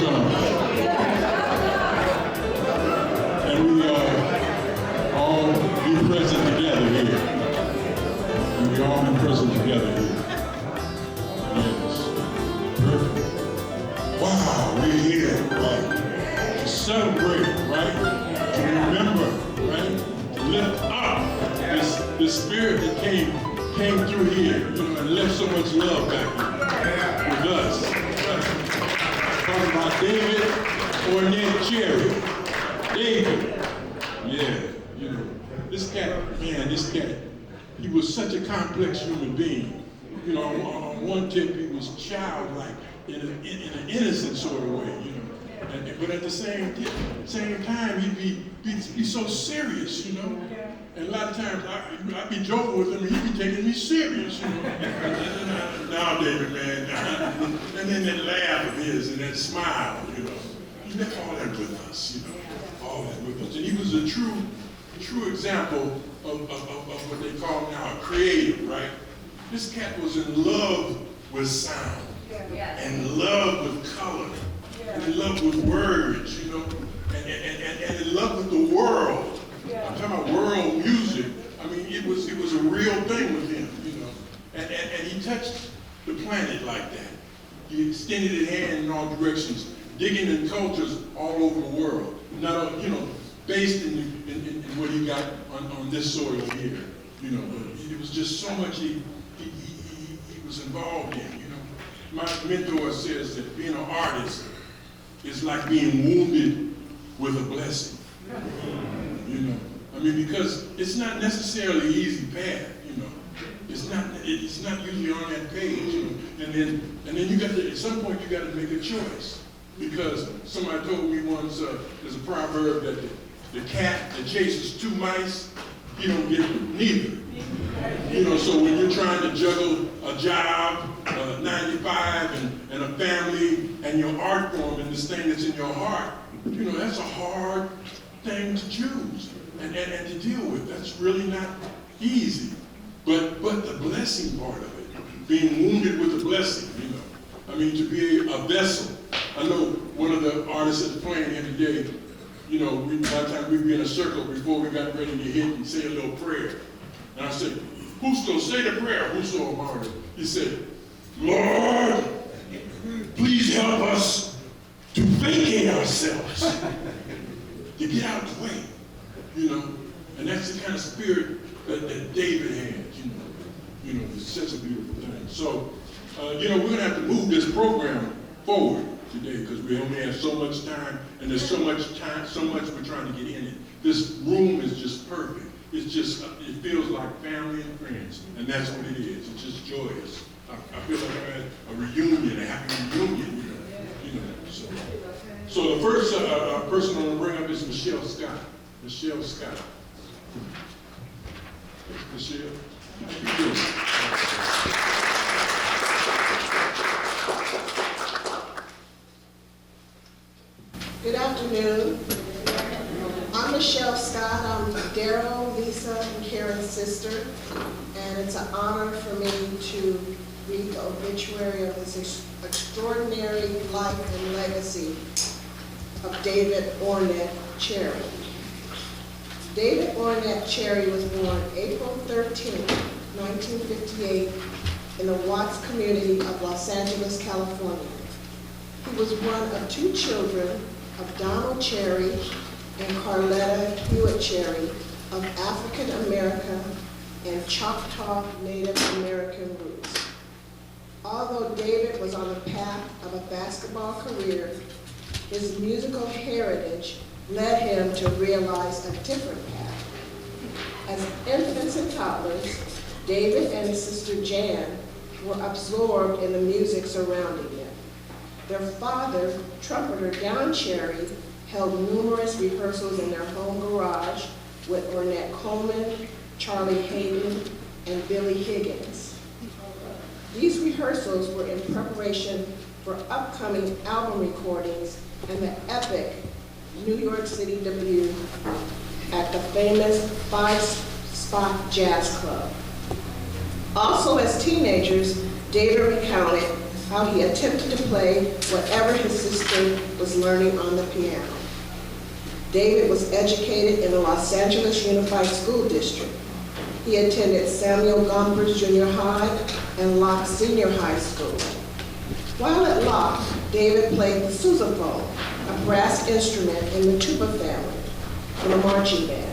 more coming. And we all be present together here. And we all be present together here. Yes. Perfect. Wow, we're here, right? To celebrate, right? To remember, right? To lift up this spirit that came through here, and left so much love back here with us. Talking about David Ornette Cherry. David. Yeah, this cat, he was such a complex human being. On one tip, he was childlike in an innocent sort of way, but at the same time, he'd be so serious, And a lot of times, I'd be joking with him, and he'd be taking me serious, Now, David, man, and then that laugh of his and that smile, He left all that with us, all that with us. And he was a true example of what they call now a creative, right? This cat was in love with sound, and love with color, and in love with words, and in love with the world. I'm talking about world music. I mean, it was a real thing with him, And he touched the planet like that. He extended his hand in all directions, digging in cultures all over the world. Not, based in what he got on this soil here, But it was just so much he was involved in, My mentor says that being an artist is like being wounded with a blessing. Because it's not necessarily an easy path, It's not usually on that page, And then you got to, at some point you got to make a choice. Because somebody told me once, there's a proverb that the cat that chases two mice, he don't get neither. So when you're trying to juggle a job, 95 and a family and your art form and this thing that's in your heart, that's a hard thing to choose and to deal with. That's really not easy. But the blessing part of it, being wounded with a blessing, to be a vessel. I know one of the artists that's playing here today, by the time we'd be in a circle before we got ready to hit and say a little prayer. And I said, Justo, say the prayer, Justo Almario. He said, Lord, please help us to vacate ourselves, to get out of the way, And that's the kind of spirit that David had, It's such a beautiful thing. So, we're going to have to move this program forward today because we only have so much time, and there's so much we're trying to get in it. This room is just perfect. It feels like family and friends, and that's what it is. It's just joyous. I feel like I had a reunion, a happy reunion, So the first person I'm going to bring up is Michelle Scott. Michelle Scott. Michelle. Good afternoon. I'm Michelle Scott. I'm Daryl, Lisa, and Karen's sister, and it's an honor for me to read the obituary of this extraordinary life and legacy of David Ornette Cherry. David Ornette Cherry was born April 13, 1958, in the Watts community of Los Angeles, California. He was one of two children of Donald Cherry and Carletta Hewitt Cherry of African American and Choctaw Native American roots. Although David was on the path of a basketball career, his musical heritage led him to realize a different path. As infants and toddlers, David and his sister Jan were absorbed in the music surrounding them. Their father, trumpeter Don Cherry, held numerous rehearsals in their home garage with Ornette Coleman, Charlie Hayden, and Billy Higgins. These rehearsals were in preparation for upcoming album recordings and the epic New York City debut at the famous Five Spot Jazz Club. Also as teenagers, David recounted how he attempted to play whatever his sister was learning on the piano. David was educated in the Los Angeles Unified School District. He attended Samuel Gompers Junior High and Locke Senior High School. While at Locke, David played the sousaphone, a brass instrument in the tuba family, in a marching band.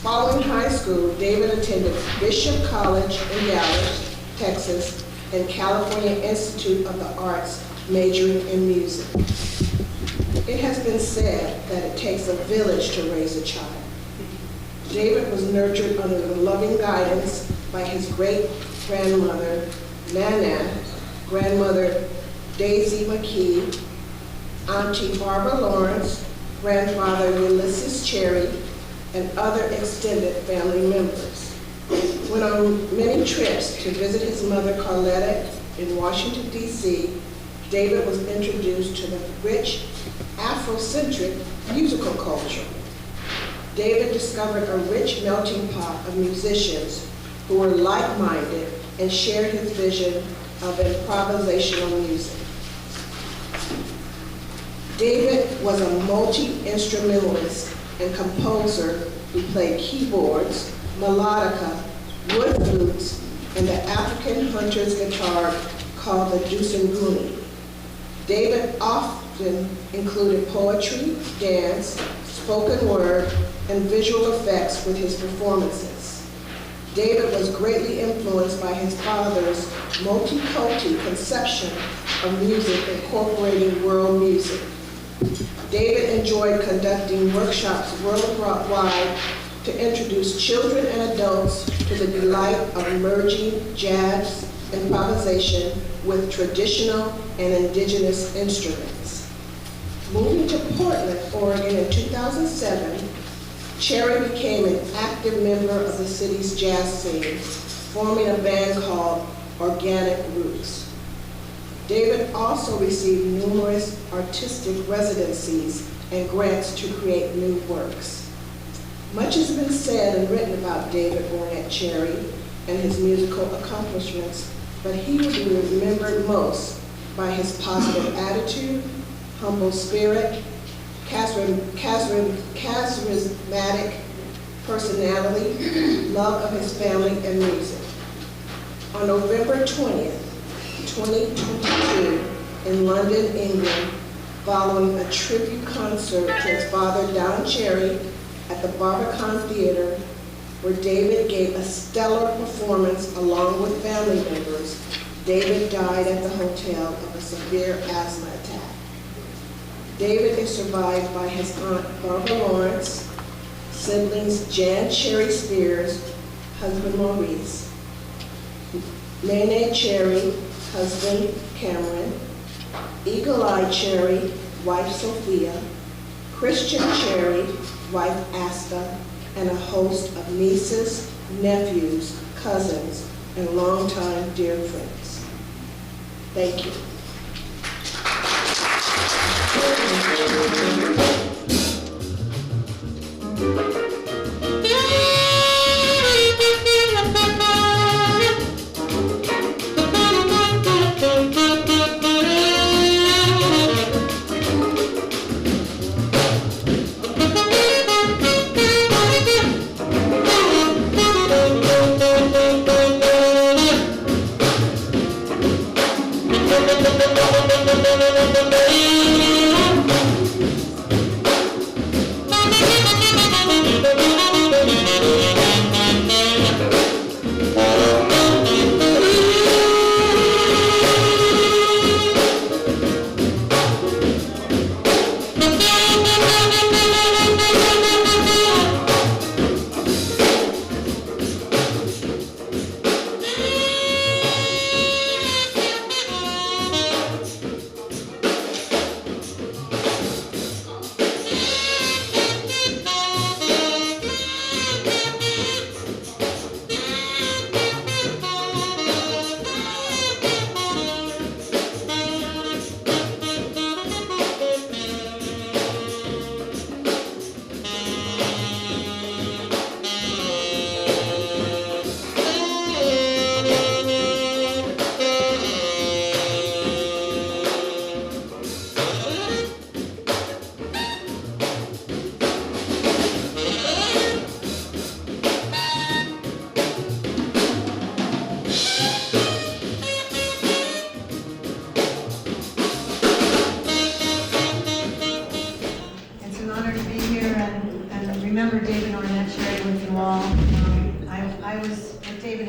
Following high school, David attended Bishop College in Dallas, Texas, and California Institute of the Arts, majoring in music. It has been said that it takes a village to raise a child. David was nurtured under the loving guidance by his great-grandmother, Neneh, grandmother Daisy McKee, Auntie Barbara Lawrence, grandfather Ulysses Cherry, and other extended family members. Went on many trips to visit his mother Carletta in Washington, D.C., David was introduced to the rich Afrocentric musical culture. David discovered a rich melting pot of musicians who were like-minded and shared his vision of improvisational music. David was a multi-instrumentalist and composer who played keyboards, melodica, wood flutes, and the African hunter's guitar called the dusunguni. David often included poetry, dance, spoken word, and visual effects with his performances. David was greatly influenced by his father's multi-culti conception of music incorporating world music. David enjoyed conducting workshops worldwide to introduce children and adults to the delight of merging jazz improvisation with traditional and indigenous instruments. Moving to Portland, Oregon in 2007, Cherry became an active member of the city's jazz scene, forming a band called Organic Roots. David also received numerous artistic residencies and grants to create new works. Much has been said and written about David Ornette Cherry and his musical accomplishments, but he will be remembered most by his positive attitude, humble spirit, charismatic personality, love of his family and music. On November 20th, 2022, in London, England, following a tribute concert to his father, Don Cherry, at the Barbican Theater, where David gave a stellar performance along with family members, David died at the hotel of a severe asthma attack. David is survived by his aunt, Barbara Lawrence, siblings Jan Cherry Spears, husband Maurice, Neneh Cherry, husband Cameron, Eagle Eye Cherry, wife Sophia, Cristian Cherry, wife Asta, and a host of nieces, nephews, cousins, and longtime dear friends. Thank you.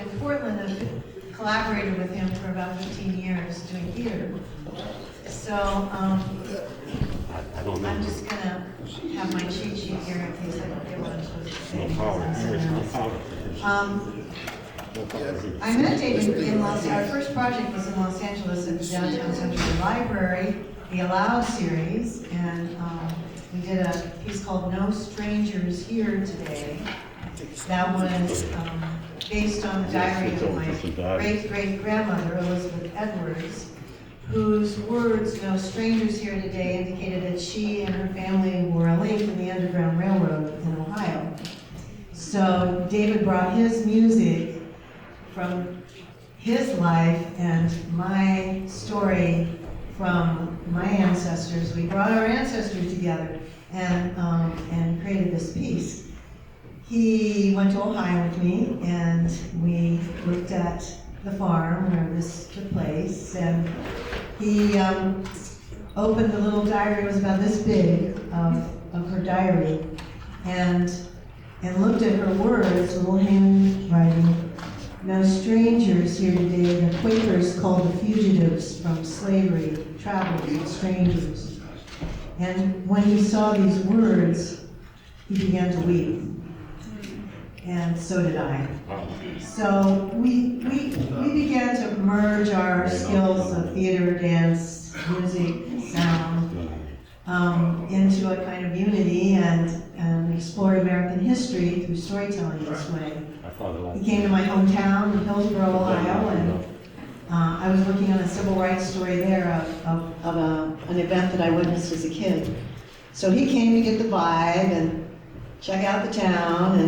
in Portland have collaborated with him for about 15 years doing theater. So I'm just gonna have my cheat sheet here in case I don't get what I'm supposed to say. I met David in our first project was in Los Angeles at the Downtown Central Library, the Allowed series, and we did a piece called No Strangers Here Today. That was based on the diary of my great-great-grandmother, Elizabeth Edwards, whose words, "No strangers here today," indicated that she and her family were a link in the Underground Railroad in Ohio. So David brought his music from his life and my story from my ancestors. We brought our ancestors together and created this piece. He went to Ohio with me, and we looked at the farm where this took place, and he opened the little diary. It was about this big of her diary, and looked at her words, little handwriting. "No strangers here today. The Quakers called the fugitives from slavery, travelers, strangers." And when he saw these words, he began to weep. And so did I. So we began to merge our skills of theater, dance, music, sound into a kind of unity and explore American history through storytelling this way. He came to my hometown in Hillsboro, Ohio, and I was working on a civil rights story there of an event that I witnessed as a kid. So he came to get the vibe and check out the town,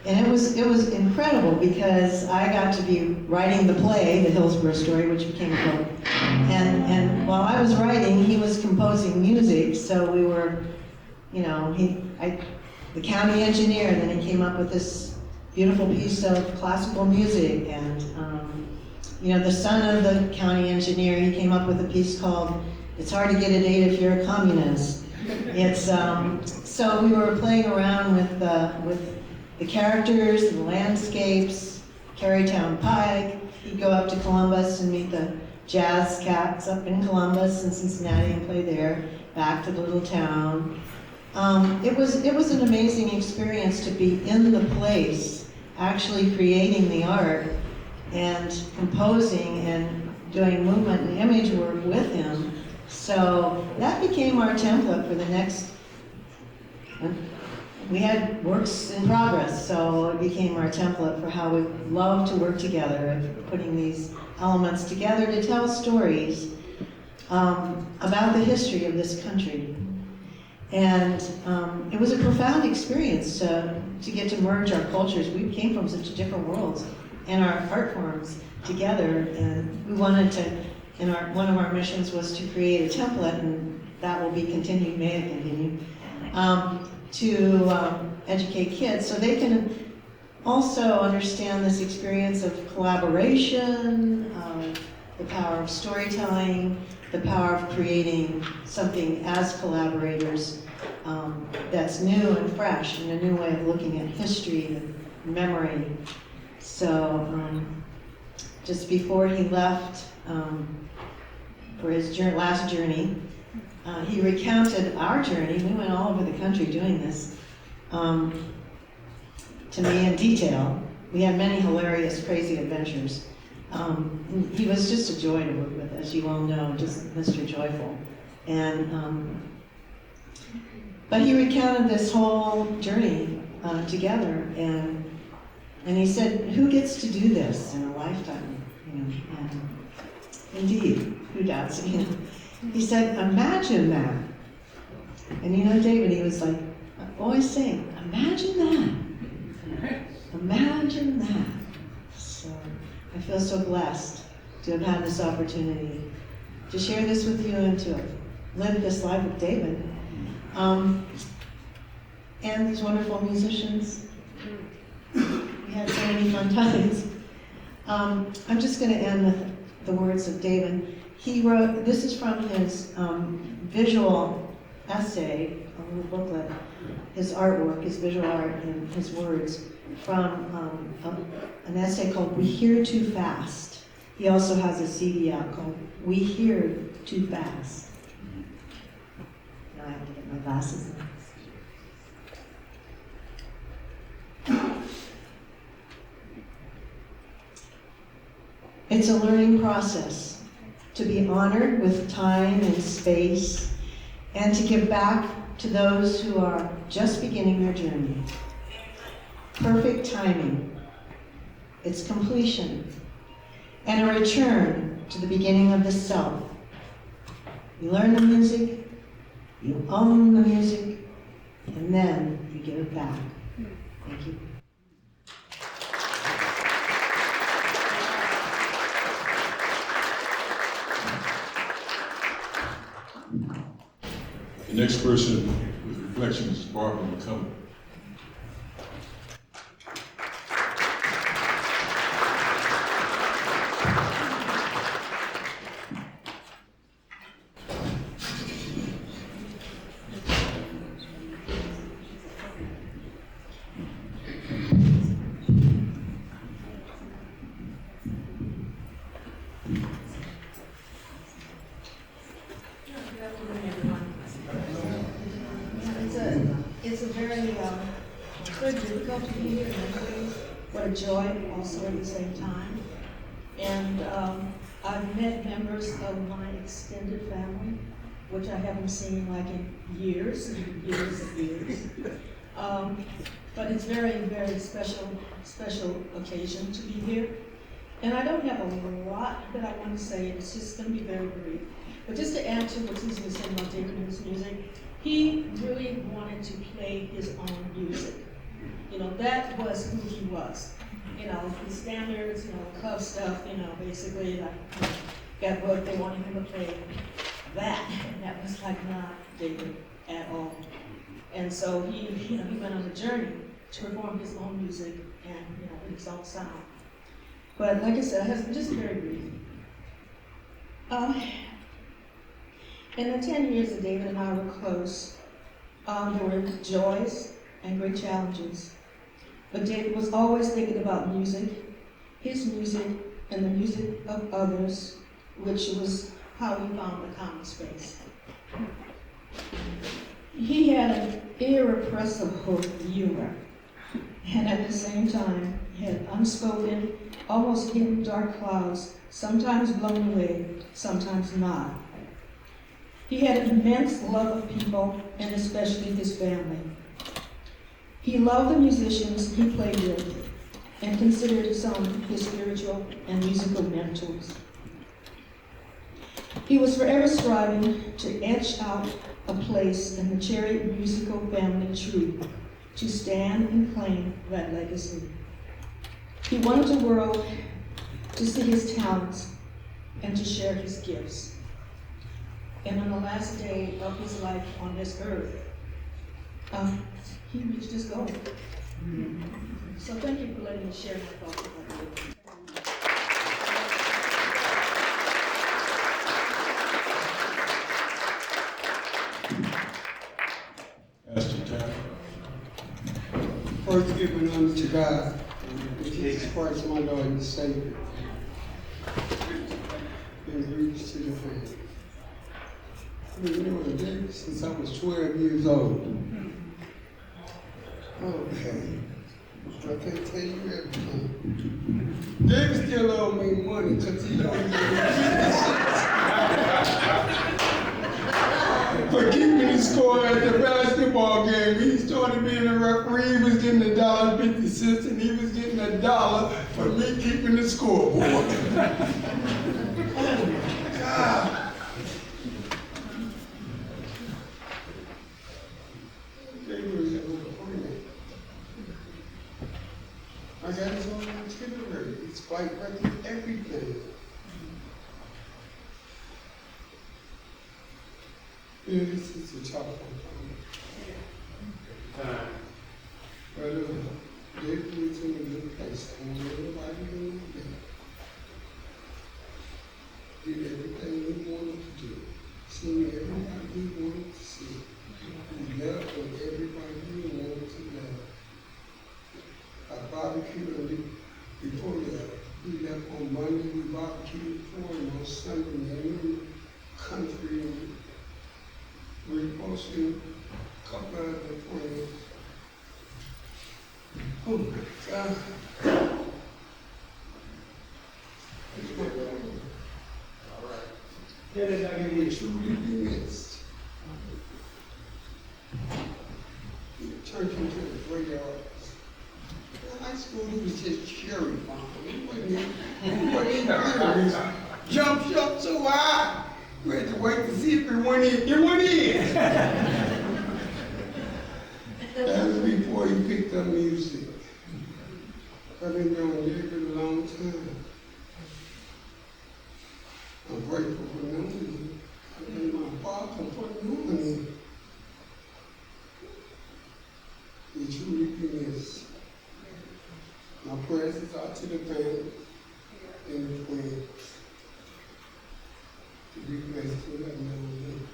and it was incredible because I got to be writing the play, the Hillsborough story, which became a book. And while I was writing, he was composing music. So we were, the county engineer, then he came up with this beautiful piece of classical music. And the son of the county engineer, he came up with a piece called "It's Hard to Get a Date If You're a Communist." It's so we were playing around with the characters, the landscapes, Carytown Pike. He'd go up to Columbus and meet the jazz cats up in Columbus and Cincinnati and play there, back to the little town. It was an amazing experience to be in the place, actually creating the art and composing and doing movement and image work with him. So that became our template for the next. We had works in progress, so it became our template for how we love to work together, putting these elements together to tell stories about the history of this country. And it was a profound experience to get to merge our cultures. We came from such different worlds and our art forms together, and we wanted to, one of our missions was to create a template, and that will be continued, may it continue, to educate kids so they can also understand this experience of collaboration, the power of storytelling, the power of creating something as collaborators that's new and fresh and a new way of looking at history and memory. So just before he left for his last journey, he recounted our journey. We went all over the country doing this to me in detail. We had many hilarious, crazy adventures. He was just a joy to work with, as you all know, just Mr. Joyful. And but he recounted this whole journey together, and he said, "Who gets to do this in a lifetime?" And indeed, who does? He said, "Imagine that." And David, he was like, always saying, "Imagine that. Imagine that." So I feel so blessed to have had this opportunity to share this with you and to live this life with David. And these wonderful musicians. We had so many fun times. I'm just going to end with the words of David. He wrote, this is from his visual essay, a little booklet, his artwork, his visual art, and his words. from an essay called We Hear Too Fast. He also has a CD out called We Hear Too Fast. Now I have to get my glasses on. It's a learning process to be honored with time and space and to give back to those who are just beginning their journey. Perfect timing, its completion, and a return to the beginning of the self. You learn the music, you own the music, and then you give it back. Thank you. The next person with reflections is Barbara McCullough. It's a very difficult to be here, and what a joy also at the same time. And I've met members of my extended family, which I haven't seen like in years and years and years. But it's very, very special occasion to be here. And I don't have a lot that I want to say, it's just going to be very brief. But just to add to what Susan was saying about David and his music, he really wanted to play his own music. You know, that was who he was. You know, the standards, you know, club stuff, you know, basically like, got what they wanted him to play that. And that was like not David at all. And so he went on a journey to perform his own music and, you know, his own sound. But like I said, I have just very brief. In the 10 years that David and I were close, there were joys and great challenges. But David was always thinking about music, his music, and the music of others, which was how he found the common space. He had an irrepressible humor, and at the same time, he had unspoken, almost hidden dark clouds, sometimes blown away, sometimes not. He had an immense love of people, and especially his family. He loved the musicians he played with, and considered some his spiritual and musical mentors. He was forever striving to etch out a place in the Cherry musical family tree, to stand and claim that legacy. He wanted the world to see his talents and to share his gifts. And on the last day of his life on this earth, he reached his goal. So thank you for letting me share my thoughts about it. Pastor Tapp. First, giving honor to God, and Jesus Christ, my Lord and Savior, and greetings to the family. I've been knowing David since I was 12 years old. Okay. I can't tell you everything. David still owes me money because he don't give me for keeping the score at the basketball game. He started being a referee, he was getting $1.50, and he was getting $1 for me keeping the scoreboard. God. I got his own itinerary. It's quite record everything. Yeah, this is a tough one. But David was in a good place. I want everybody to know that. Did everything we wanted to do. Seen everybody we wanted to see. He loved what everybody we wanted to love. Hopson, a couple of other friends. Oh my God. He would truly be missed. He turned into a great artist. In high school, he was just cherry bomb. He wasn't serious. Jumped up so high, we had to wait to see if it went in. It went in! That was before he picked up music. I've been doing music a long time. I'm grateful for knowing him. I've been my father for knowing him. He truly is. My prayers is out to the family and the friends to be blessed to have known him.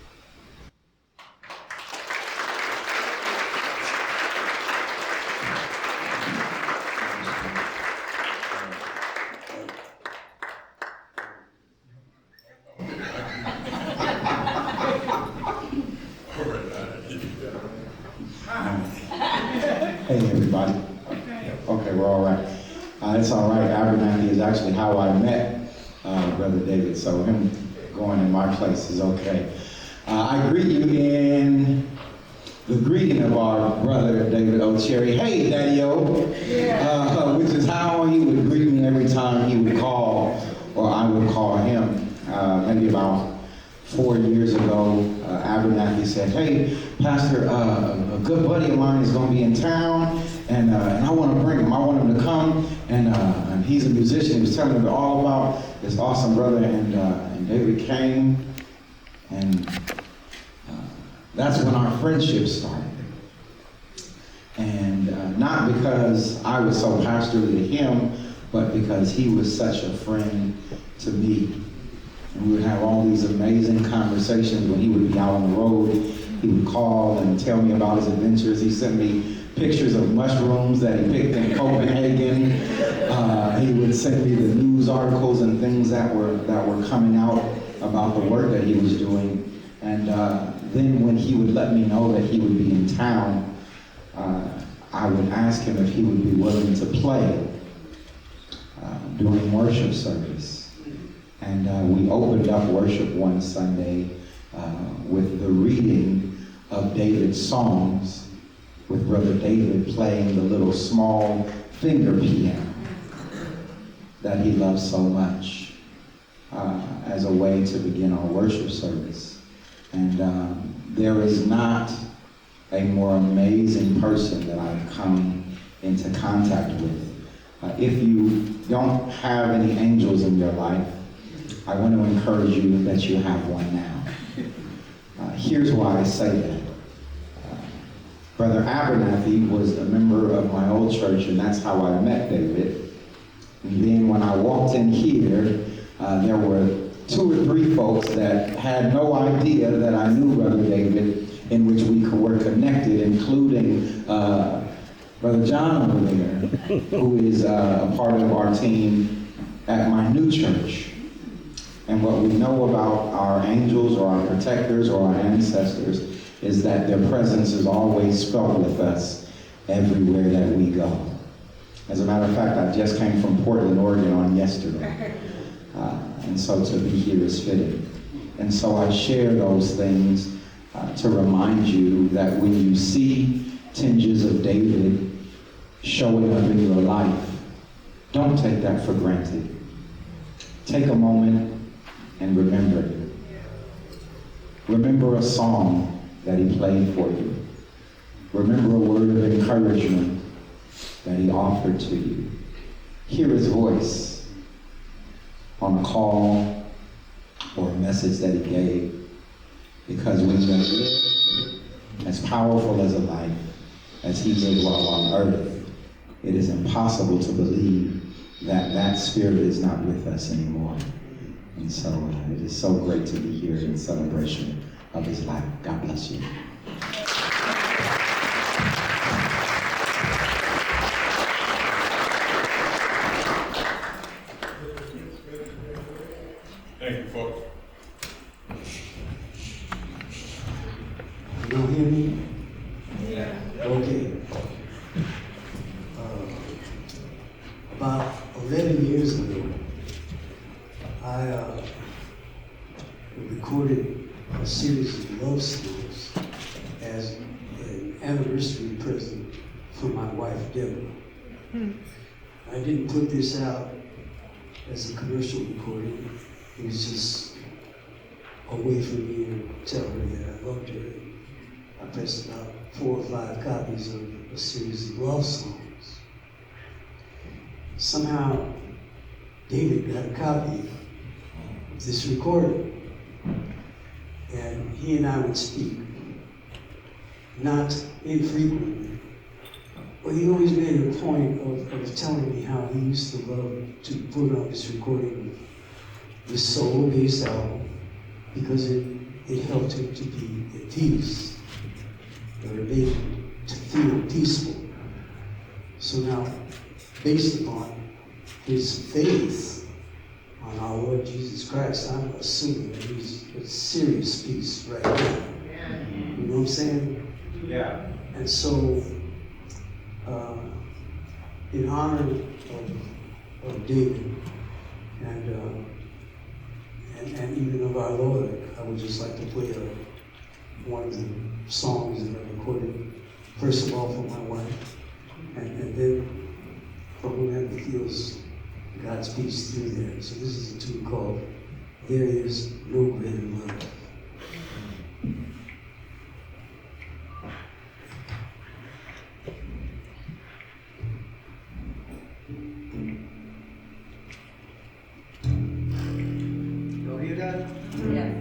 Hey everybody. Okay, we're all right. It's all right. Abernathy is actually how I met Brother David, so him going in my place is okay. I greet you in the greeting of our brother David O. Cherry. Hey, Daddy-O. Which is how he would greet me every time he would call, or I would call him. Maybe about 4 years ago, Abernathy said, hey, Pastor, a good buddy of mine is going to be in town, and I want to bring him. I want him to come, and he's a musician. He was telling me all about this awesome brother, and David came, and that's when our friendship started. And not because I was so pastorly to him, but because he was such a friend to me. And we would have all these amazing conversations when he would be out on the road. He would call and tell me about his adventures. He sent me pictures of mushrooms that he picked in Copenhagen. He would send me the news articles and things that were coming out about the work that he was doing. And then when he would let me know that he would be in town, I would ask him if he would be willing to play during worship service. And we opened up worship one Sunday with the reading of David's songs, with Brother David playing the little small finger piano that he loves so much as a way to begin our worship service. And there is not a more amazing person that I've come into contact with. If you don't have any angels in your life, I want to encourage you that you have one now. Here's why I say that. Brother Abernathy was a member of my old church, and that's how I met David. And then when I walked in here, there were 2 or 3 folks that had no idea that I knew Brother David, in which we were connected, including Brother John over there, who is a part of our team at my new church. And what we know about our angels or our protectors or our ancestors is that their presence is always felt with us everywhere that we go. As a matter of fact, I just came from Portland, Oregon on yesterday. And so to be here is fitting. And so I share those things to remind you that when you see tinges of David showing up in your life, don't take that for granted. Take a moment and remember it. Remember a song that he played for you. Remember a word of encouragement that he offered to you. Hear his voice on a call or a message that he gave. Because when you live as powerful as a life as he lived while on earth, it is impossible to believe that that spirit is not with us anymore. And so it is so great to be here in celebration of his life. God bless you. Thank you, folks. You don't hear me? Yeah. Okay. About 11 years ago, I recorded a series of love songs as an anniversary present for my wife, Deborah. I didn't put this out as a commercial recording. It was just a way for me to tell her that I loved her. I pressed about 4 or 5 copies of a series of love songs. Somehow, David got a copy of this recording, and he and I would speak, not infrequently. But he always made a point of telling me how he used to love to put on this recording, this solo-based album, because it helped him to be at peace, or it made him to feel peaceful. So now, based upon his faith on our Lord Jesus Christ, I'm assuming that he's at serious peace right now. You know what I'm saying? Yeah. And so, in honor of David and even of our Lord, I would just like to play one of the songs that I recorded, first of all for my wife, and then for whoever feels God's peace through there. So this is a tune called There Is No Greater Love. Y'all hear that? Yeah.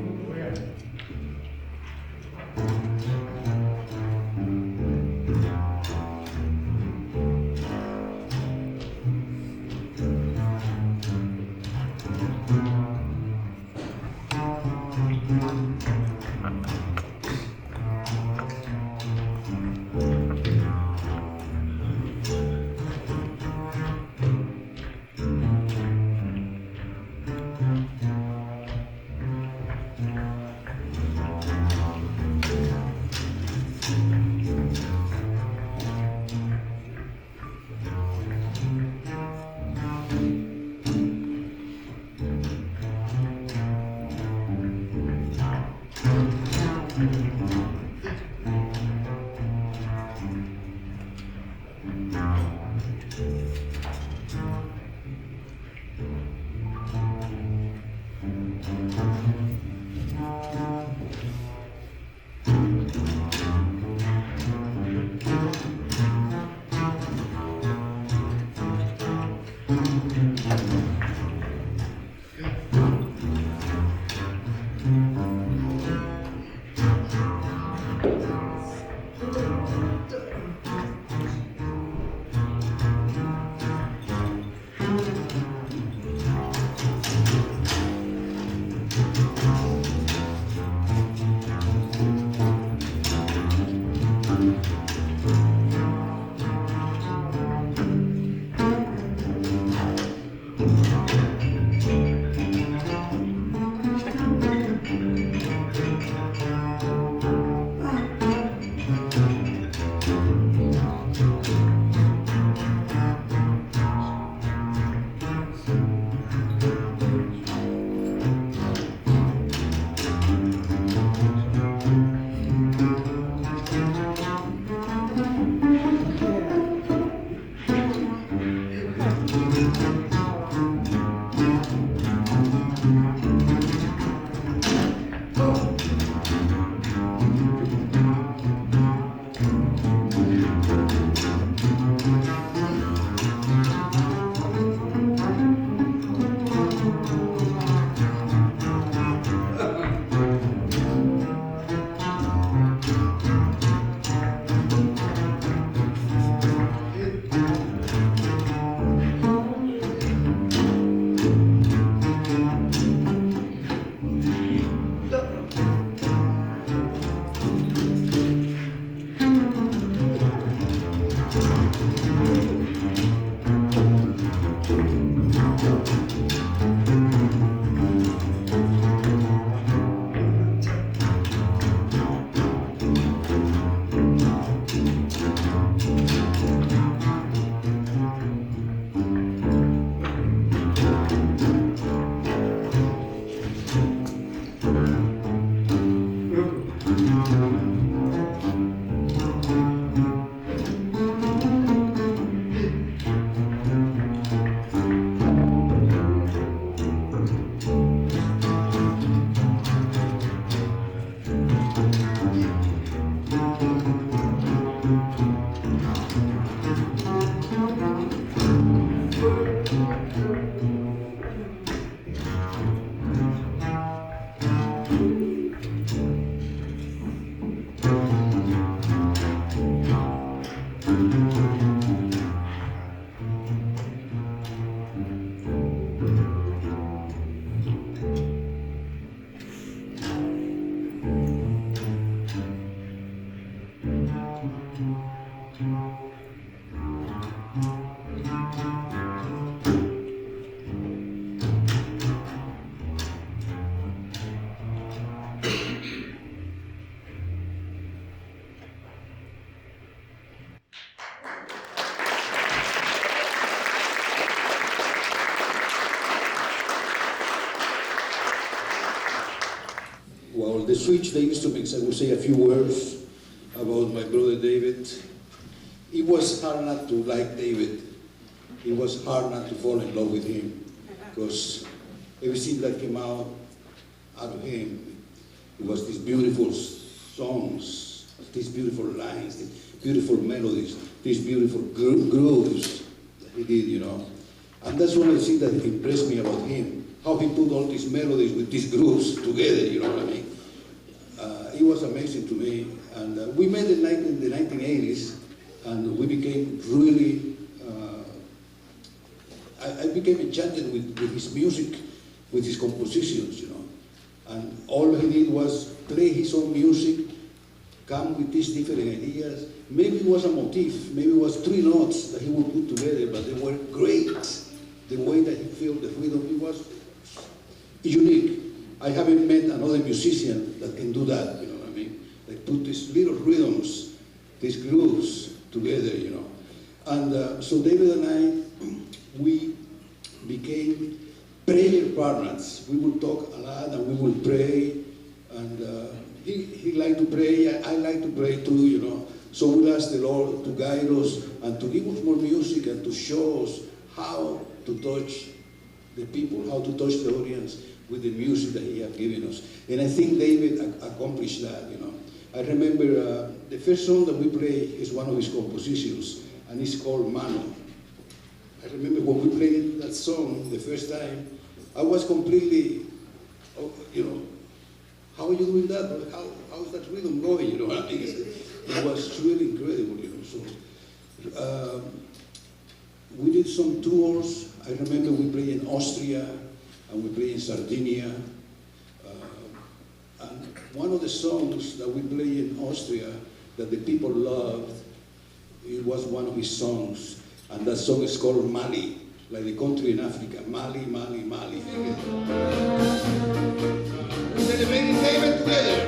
Well, the switch the instruments, I will say a few words about my brother David. It was hard not to like David. It was hard not to fall in love with him, because everything that came out of him, it was these beautiful songs, these beautiful lines, these beautiful melodies, these beautiful grooves that he did, you know. And that's one of the things that impressed me about him, how he put all these melodies with these grooves together, you know what I mean? It was amazing to me. And we met in the 1980s, and we became really, I became enchanted with his music, with his compositions, you know. And all he did was play his own music, come with these different ideas. Maybe it was a motif, maybe it was 3 notes that he would put together, but they were great. The way that he felt the rhythm, it was unique. I haven't met another musician that can do that, you know what I mean? Like put these little rhythms, these grooves together, you know. And so David and I, we became prayer partners. We would talk a lot and we would pray. And he liked to pray, I like to pray too, you know. So we asked the Lord to guide us and to give us more music and to show us how to touch the people, how to touch the audience with the music that he had given us. And I think David accomplished that, you know. I remember the first song that we played is one of his compositions, and it's called Mano. I remember when we played that song the first time, I was completely, you know, how are you doing that? How is that rhythm going? You know, I think it was really incredible, you know. So we did some tours. I remember we played in Austria, and we played in Sardinia. And one of the songs that we played in Austria that the people loved, it was one of his songs. And that song is called Mali, like the country in Africa. Mali, Mali, Mali. We celebrated David together.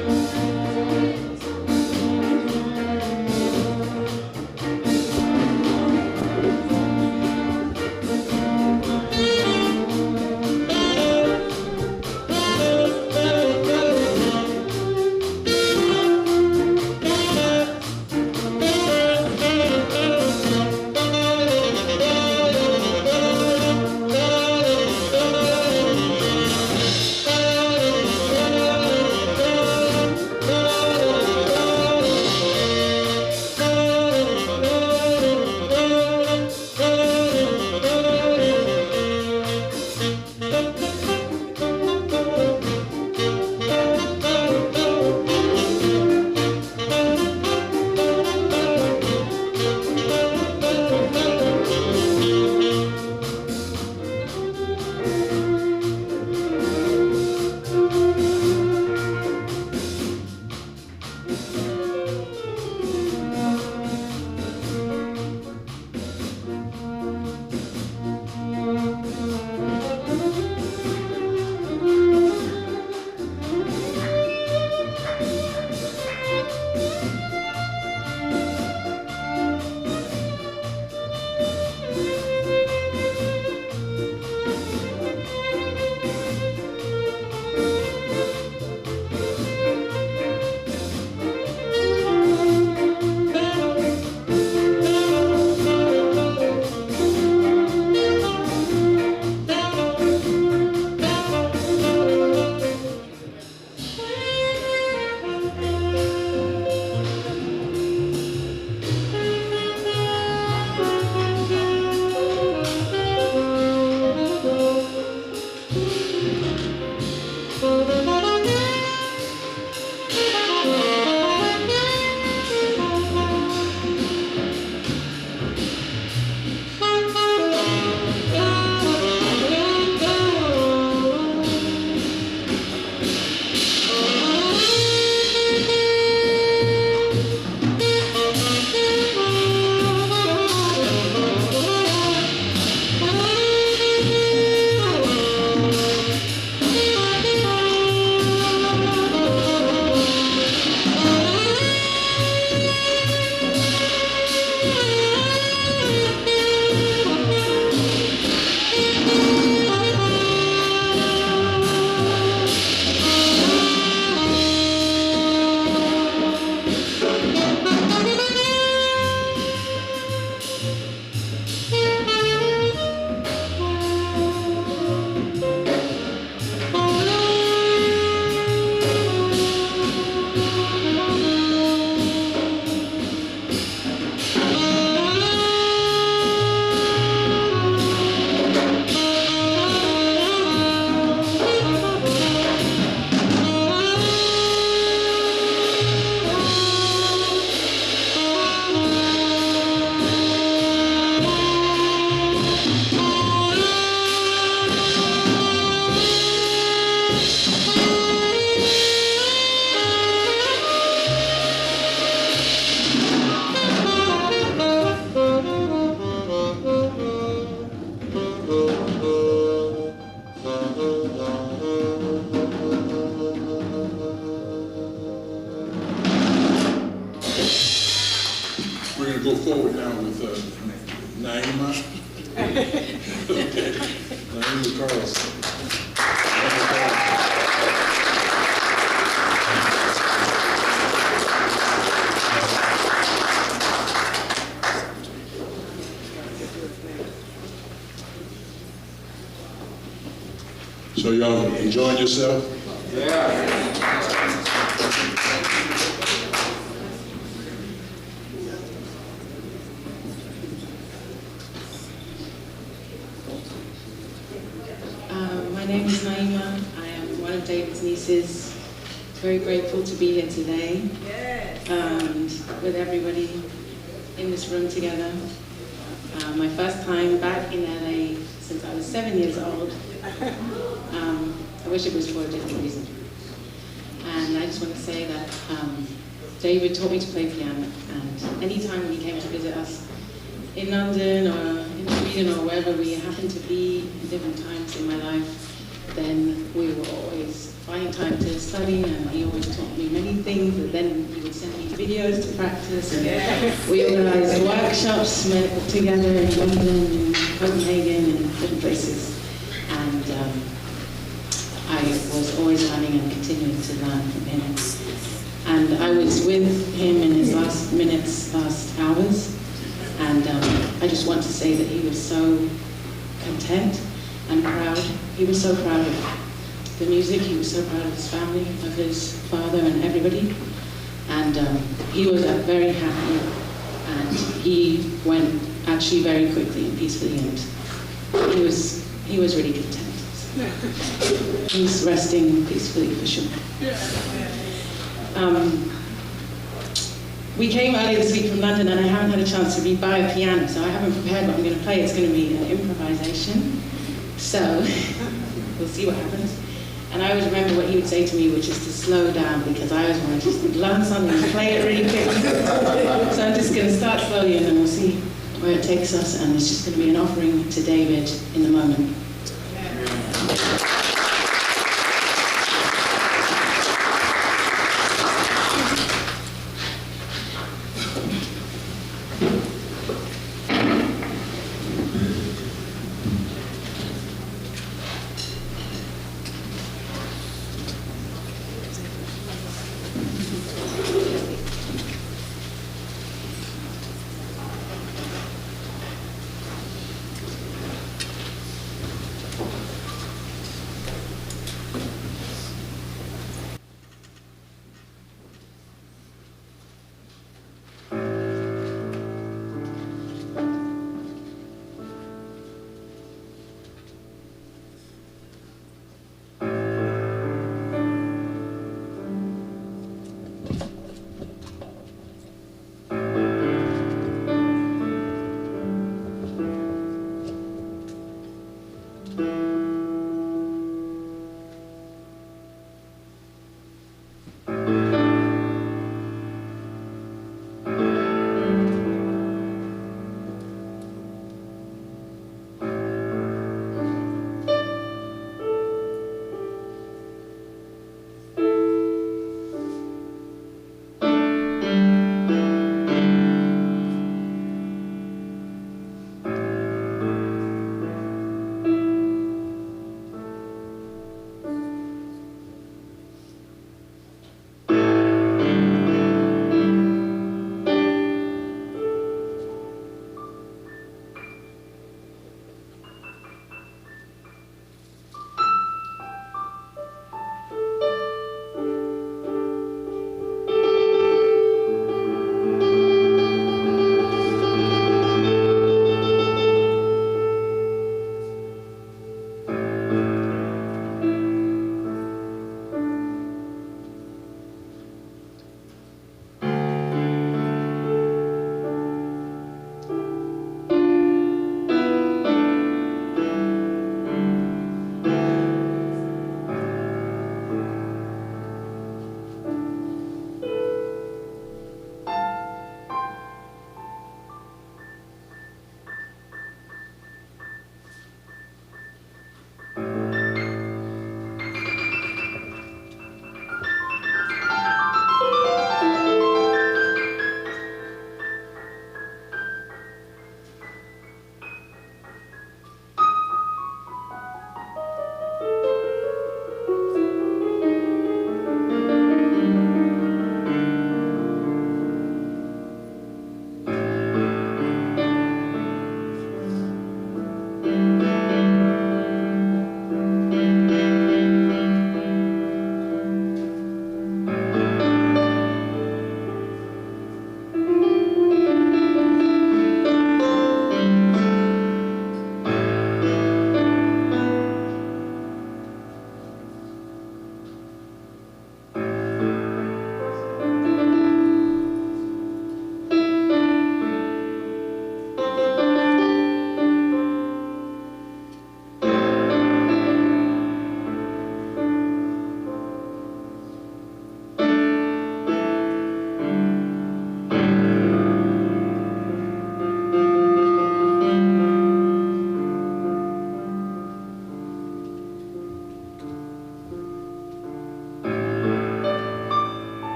go forward now with Naima. Okay. Naima Karlsson. So y'all enjoying yourself? My name is Naima. I am one of David's nieces. Very grateful to be here today and with everybody in this room together. My first time back in LA since I was 7 years old. I wish it was for a different reason. And I just want to say that David taught me to play piano, and anytime when he came to visit us in London or in Sweden or wherever we happened to be in different times in my life, then we were always finding time to study, and he always taught me many things, and then he would send me videos to practice, and we organized workshops together in London and Copenhagen and different places. And I was always learning and continuing to learn from him. And I was with him in his last minutes, last hours, and I just want to say that he was so content and proud. He was so proud of the music, he was so proud of his family, of his father and everybody. And he was very happy, and he went actually very quickly and peacefully, and he was really content. He's resting peacefully for sure. We came earlier this week from London, and I haven't had a chance to buy a piano, so I haven't prepared what I'm going to play. It's going to be an improvisation, so we'll see what happens. And I always remember what he would say to me, which is to slow down, because I always want to just learn something and play it really quick. So I'm just going to start slowly, and then we'll see where it takes us, and it's just going to be an offering to David in the moment.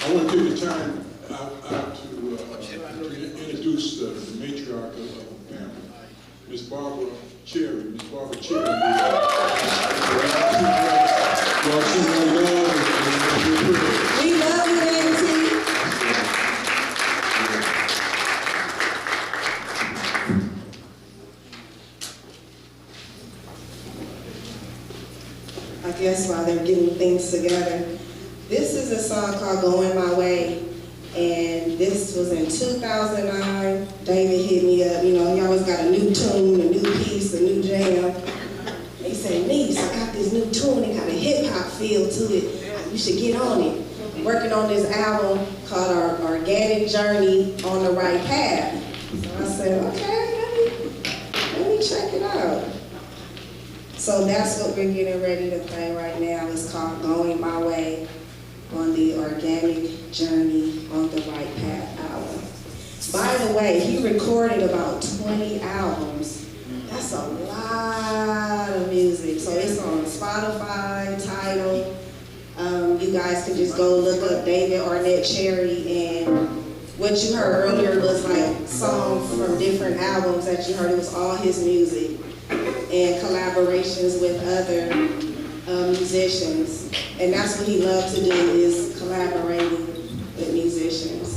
I want to take the time out to introduce the matriarch of the family, Miss Barbara Cherry. Miss Barbara Cherry. We love you, Auntie. I guess while they're getting things together, this is a song called Going My Way, and this was in 2009. David hit me up, you know, he always got a new tune, a new piece, a new jam. He said, "Niece, I got this new tune, it got a hip hop feel to it. You should get on it." Working on this album called Our Organic Journey on the Right Path. So I said, okay, let me check it out. So that's what we're getting ready to play right now. It's called Going My Way on the Organic Journey on the Right Path album. By the way, he recorded about 20 albums. That's a lot of music. So it's on Spotify, Tidal. You guys can just go look up David Ornette Cherry, and what you heard earlier was like songs from different albums that you heard. It was all his music and collaborations with other musicians. And that's what he loved to do, is collaborating with musicians.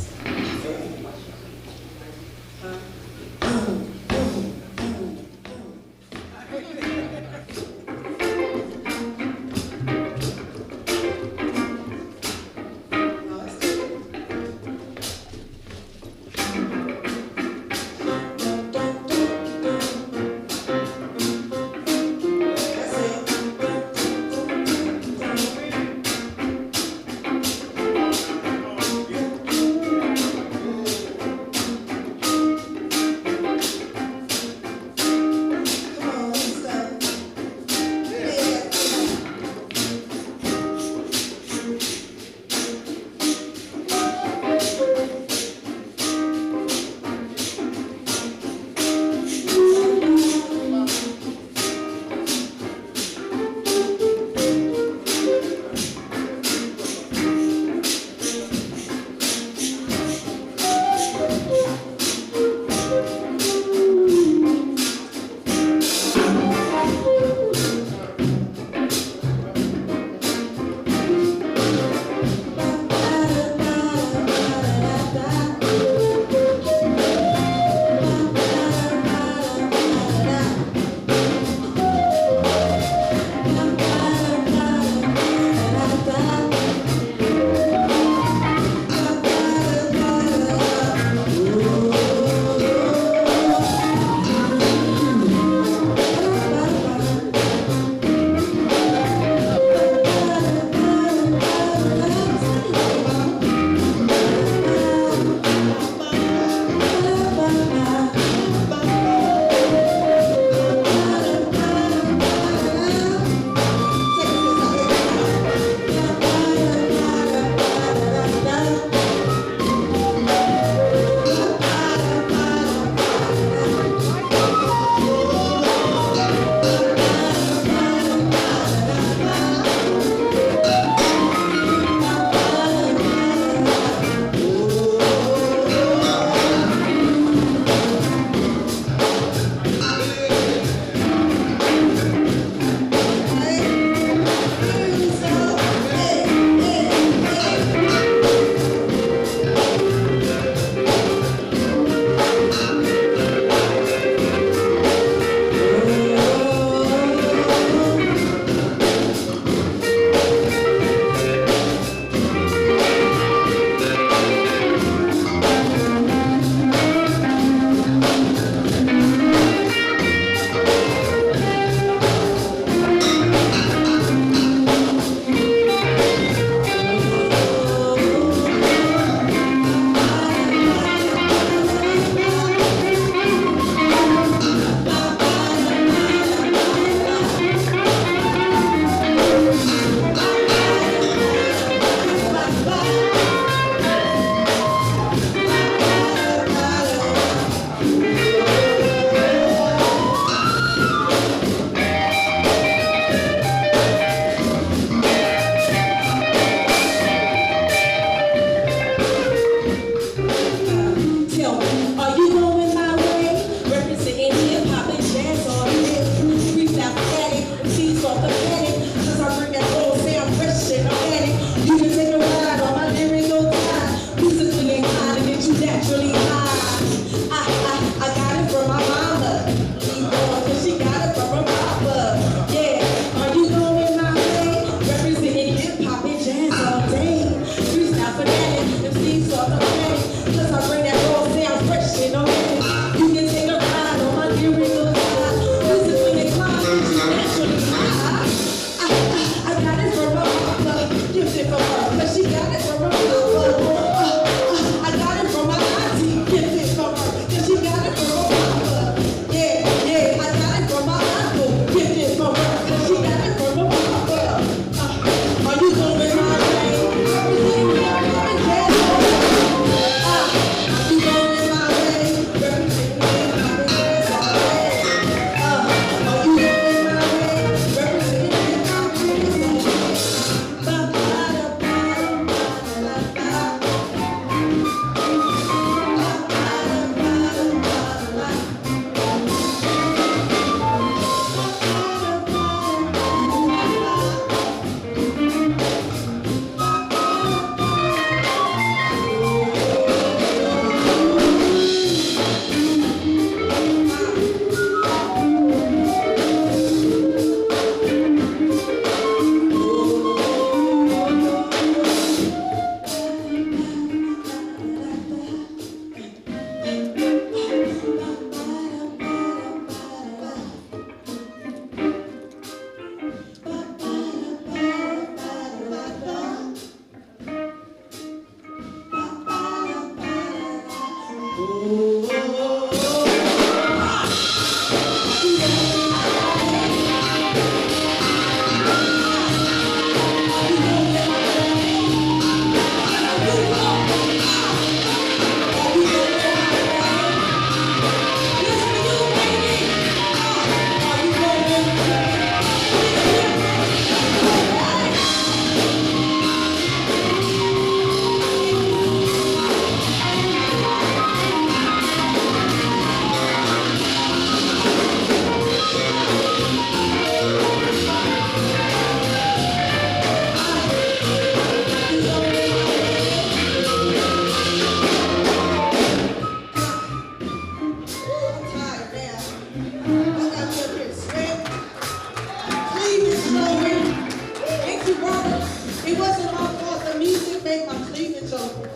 make my cleavage open.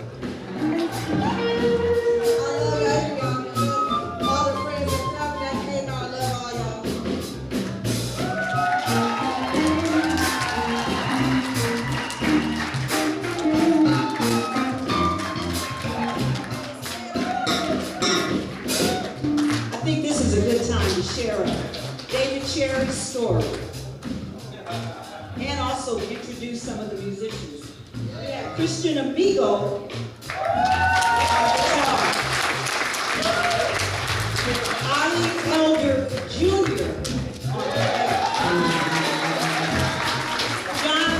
I love y'all. I love all the friends and stuff that came out. I love all y'all. I think this is a good time to share David Cherry's story and also introduce some of the musicians. We have Cristian Amigo, Ollie Elder Jr., John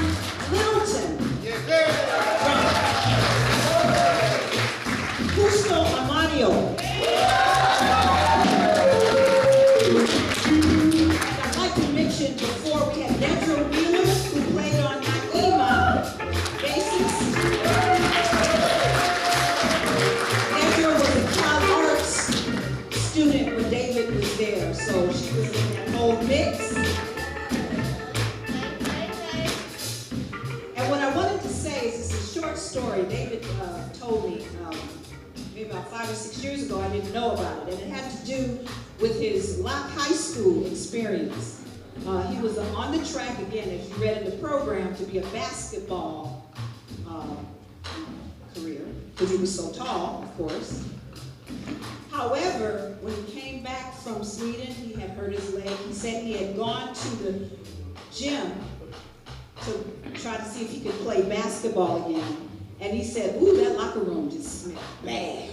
Littleton, Justo Almario. I'd like to mention before we had Nedra Wheeler, who played on Naima basses. Nedra was a child arts student when David was there, so she was in that whole mix. And what I wanted to say is it's a short story. David told me maybe about 5 or 6 years ago. I didn't know about it, and it had to do with his Locke High School experience. He was on the track, again, as you read in the program, to be a basketball career, because he was so tall, of course. However, when he came back from Sweden, he had hurt his leg. He said he had gone to the gym to try to see if he could play basketball again. And he said, ooh, that locker room just smelled bad.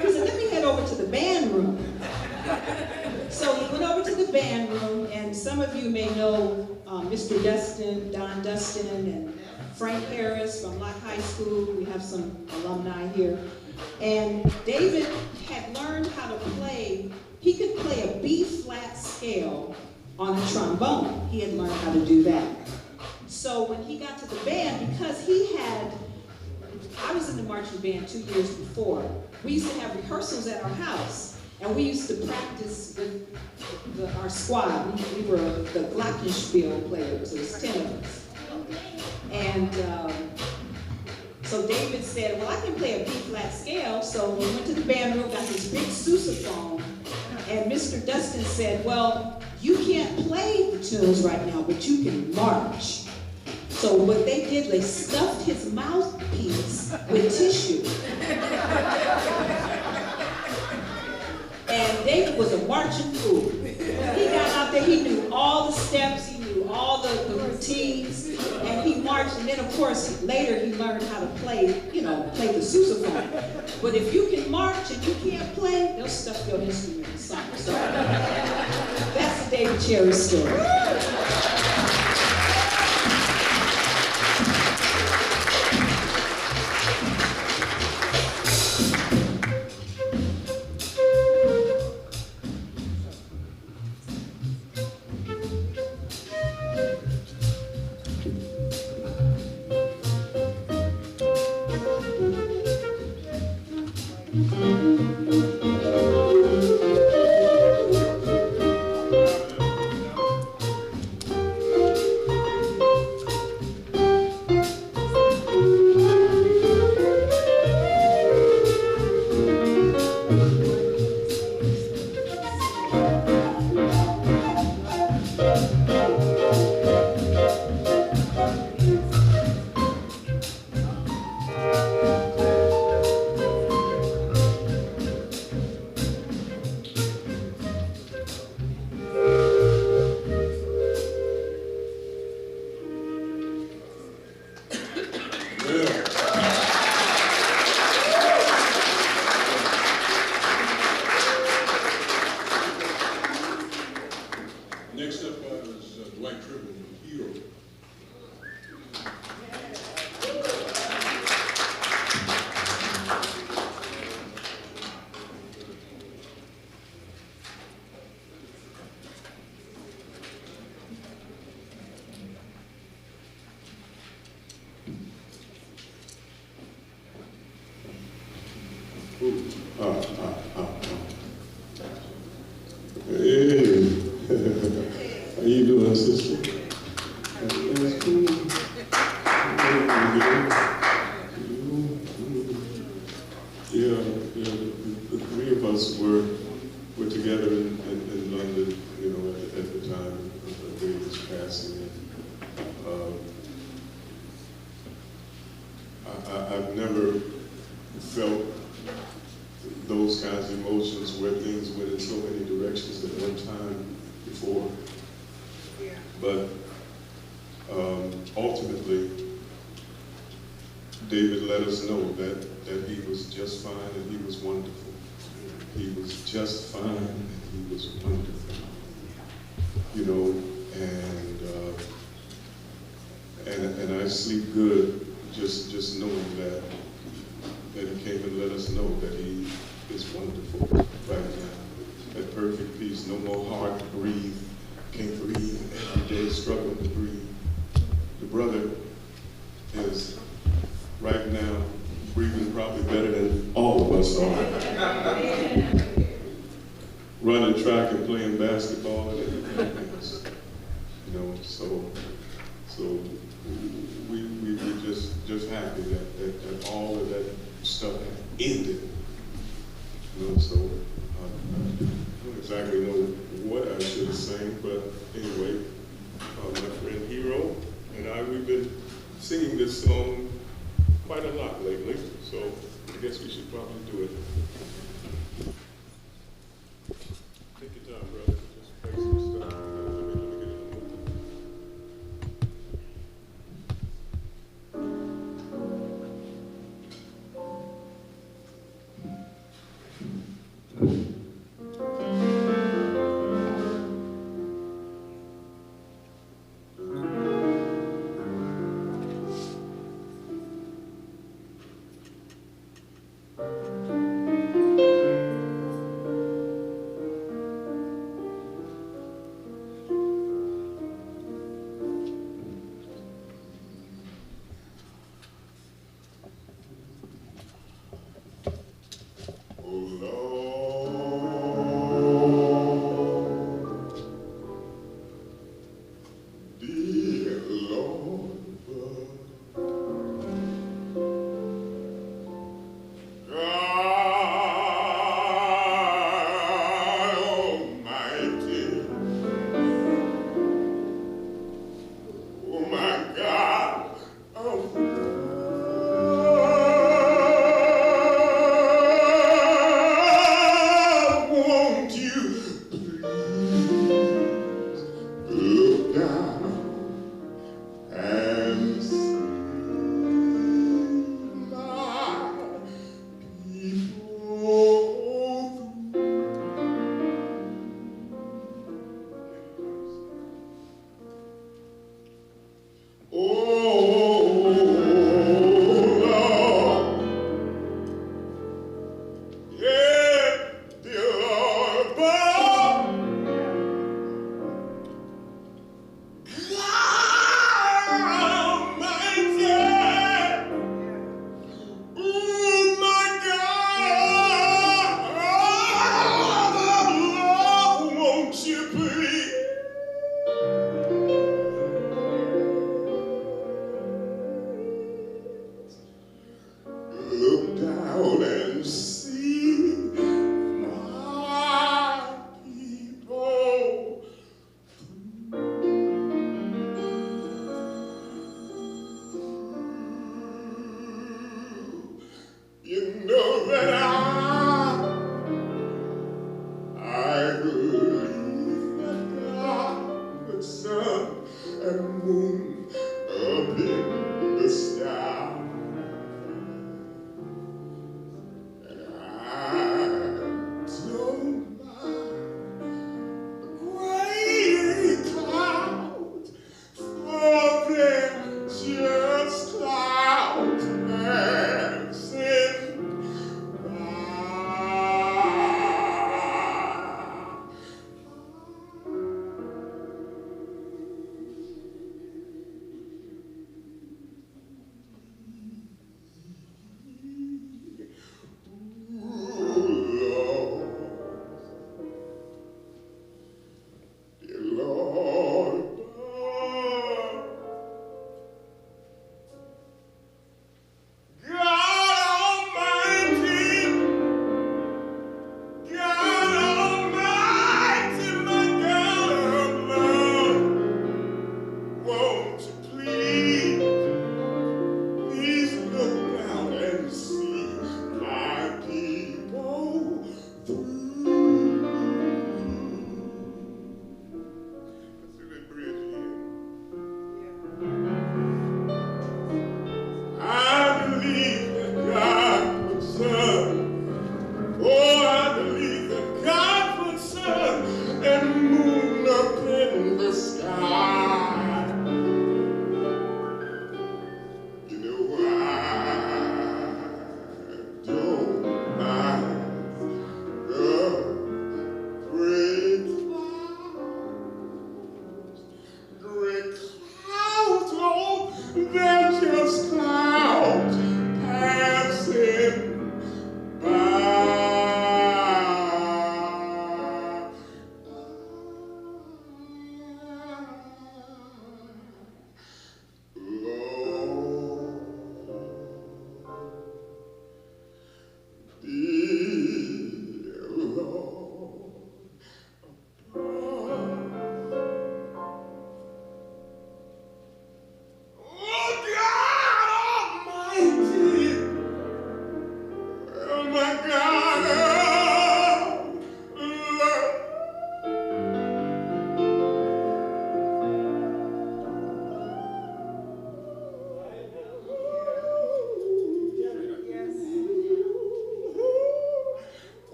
He said, let me head over to the band room. So he went over to the band room, and some of you may know Mr. Dustin, Don Dustin, and Frank Harris from Locke High School. We have some alumni here. And David had learned how to play, he could play a B-flat scale on a trombone. He had learned how to do that. So when he got to the band, because I was in the marching band 2 years before. We used to have rehearsals at our house, and we used to practice with our squad. We were the glockenspiel players. There was 10 of us. And so David said, well, I can play a B-flat scale. So we went to the band room, got this big sousaphone, and Mr. Dustin said, well, you can't play the tunes right now, but you can march. So what they did, they stuffed his mouthpiece with tissue. And David was a marching fool. He got out there, he knew all the steps, he knew all the routines, and he marched. And then, of course, later he learned how to play the sousaphone. But if you can march and you can't play, they'll stuff your instrument in something. So that's the David Cherry story. Next up is Dwight Trible, Hero. Hey, how you doing, sister? passing. I've never felt those kinds of emotions where things went in so many directions at one time before. But ultimately, David let us know that he was just fine and he was wonderful. He was just fine and he was wonderful. You know, and I sleep good just knowing that he came and let us know that he is wonderful right now. At perfect peace, no more hard to breathe, can't breathe, every day struggling to breathe. The brother is right now breathing probably better than all of us are. Running track and playing basketball and everything else. You know, so we just happy that all of that stuff ended. You know, so I don't exactly know what I should have sang, but anyway, my friend Hero and I, we've been singing this song quite a lot lately, so I guess we should probably do it. Take your time, brother. Just play some stuff. Let me get it in the mood.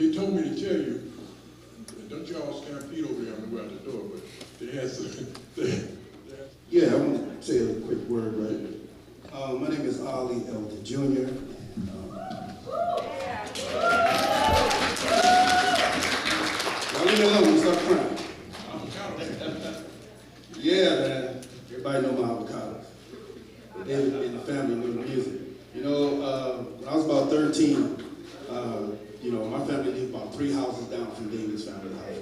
they told me to tell you, and don't y'all stampede over here on the way out the door, but they had some, Yeah, I want to say a quick word, right? My name is Ollie Elder Jr. Now leave me alone, stop crying. Yeah, man. Everybody know my avocados. David and the family knew the music. You know, when I was about 13, you know, my family lived about 3 houses down from David's family house.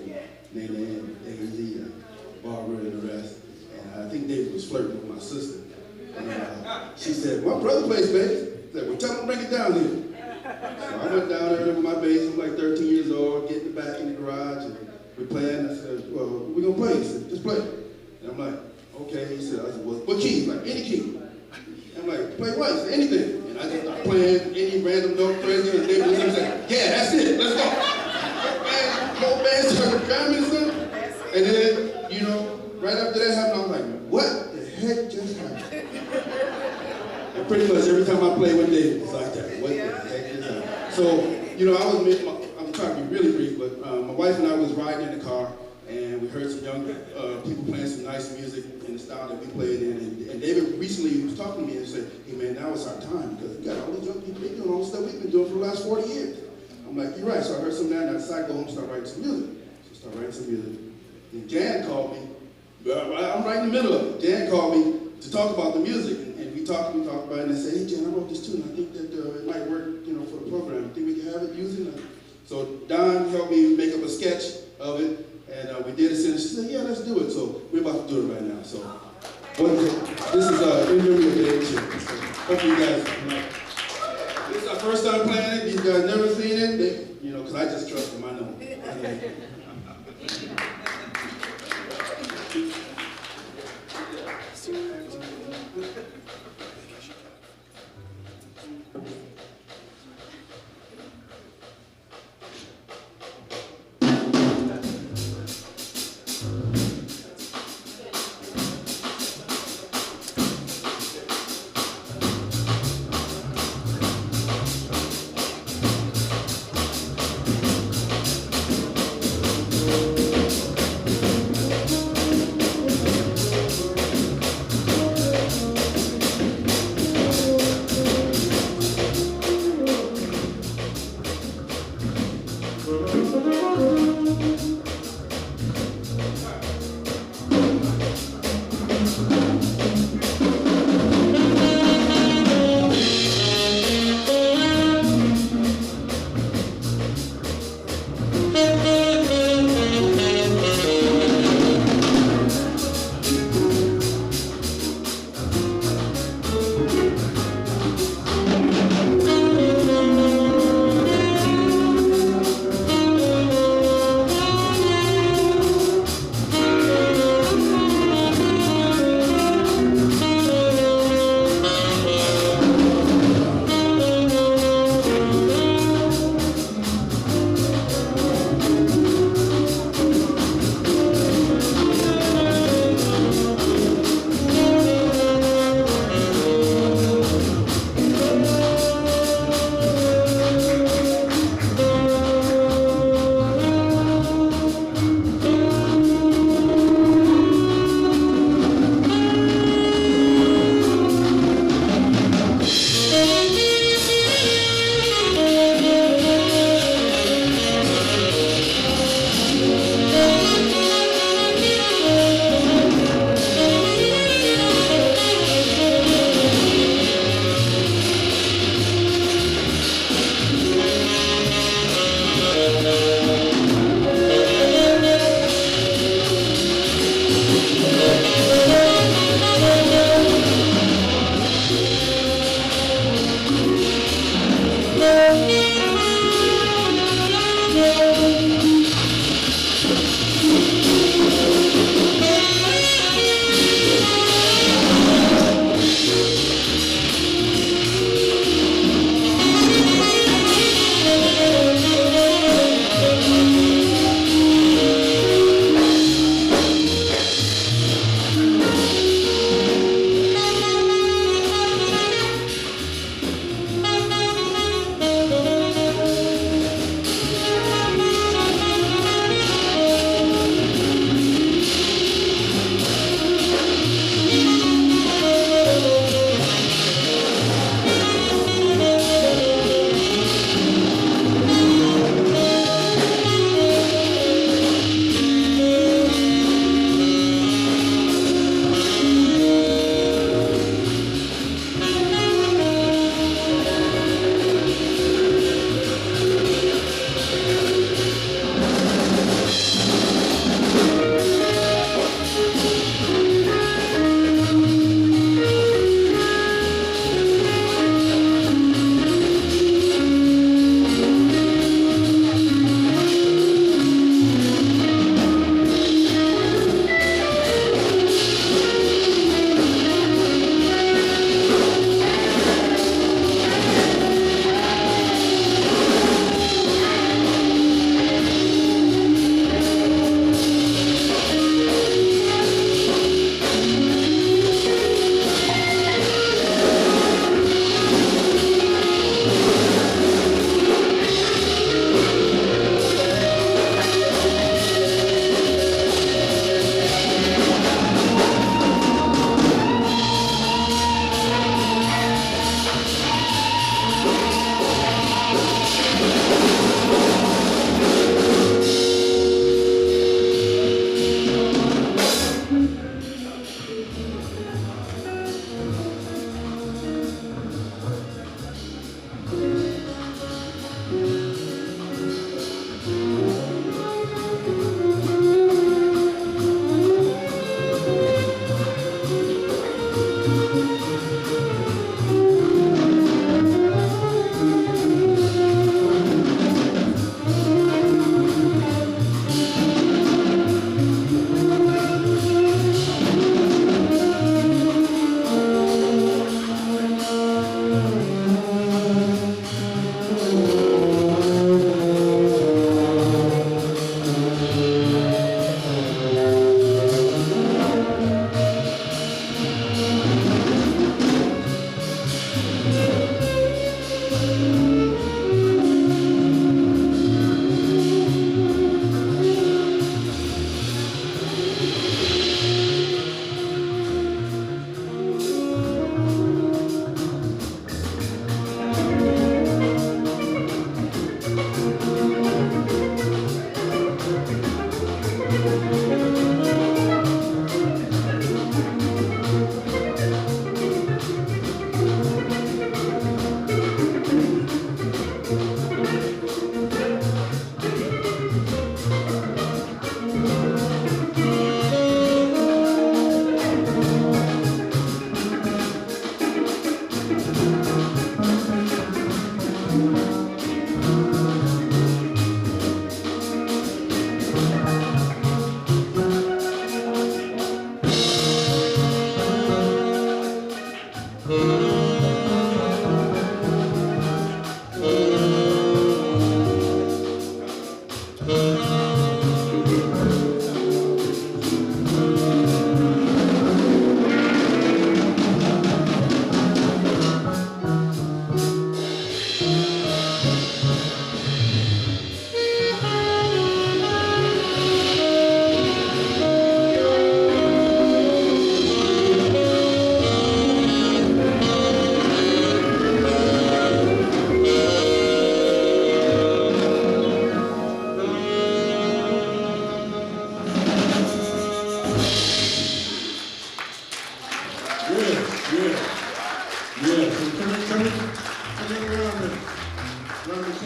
Neneh and Daisy and Barbara and the rest. And I think David was flirting with my sister. And she said, my brother plays bass. I said, well, tell him to bring it down here. So I went down there with my bass. I'm like 13 years old, getting back in the garage, and we're playing. I said, well, we're going to play. He said, just play. And I'm like, okay. He said, I said, well, what key? He's like, any key. I'm like, play what? He said, anything. And I just started playing any random note, crazy, and David was like, yeah, that's it, let's go. And the whole band started jamming and stuff. And then, you know, right after that happened, I was like, what the heck just happened? And pretty much every time I play with David, it's like that. What the heck just happened? So, you know, I'm trying to be really brief, but my wife and I was riding in the car, and we heard some young people playing some nice music in the style that we played in. And David recently was talking to me and said, hey man, now it's our time, because we got all these young people, they doing all the stuff we've been doing for the last 40 years. I'm like, you're right. So I heard some now, and I decided to go home and start writing some music. So I started writing some music. And Jan called me. I'm right in the middle of it. Jan called me to talk about the music, and we talked about it, and I said, hey Jan, I wrote this tune. I think that it might work, you know, for the program. Think we can have it using it? So Don helped me make up a sketch of it, and we did it. And she said, yeah, let's do it. So we're about to do it right now. So this is in memory of David Cherry. So hope you guys like. This is our first time playing it. These guys never seen it. They, you know, because I just trust them. I know.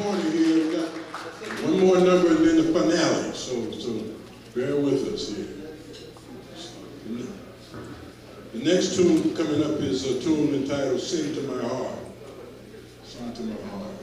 6:40 here. We got one more number and then the finale. So bear with us here. The next tune coming up is a tune entitled "Sing to My Heart." Sing to my heart.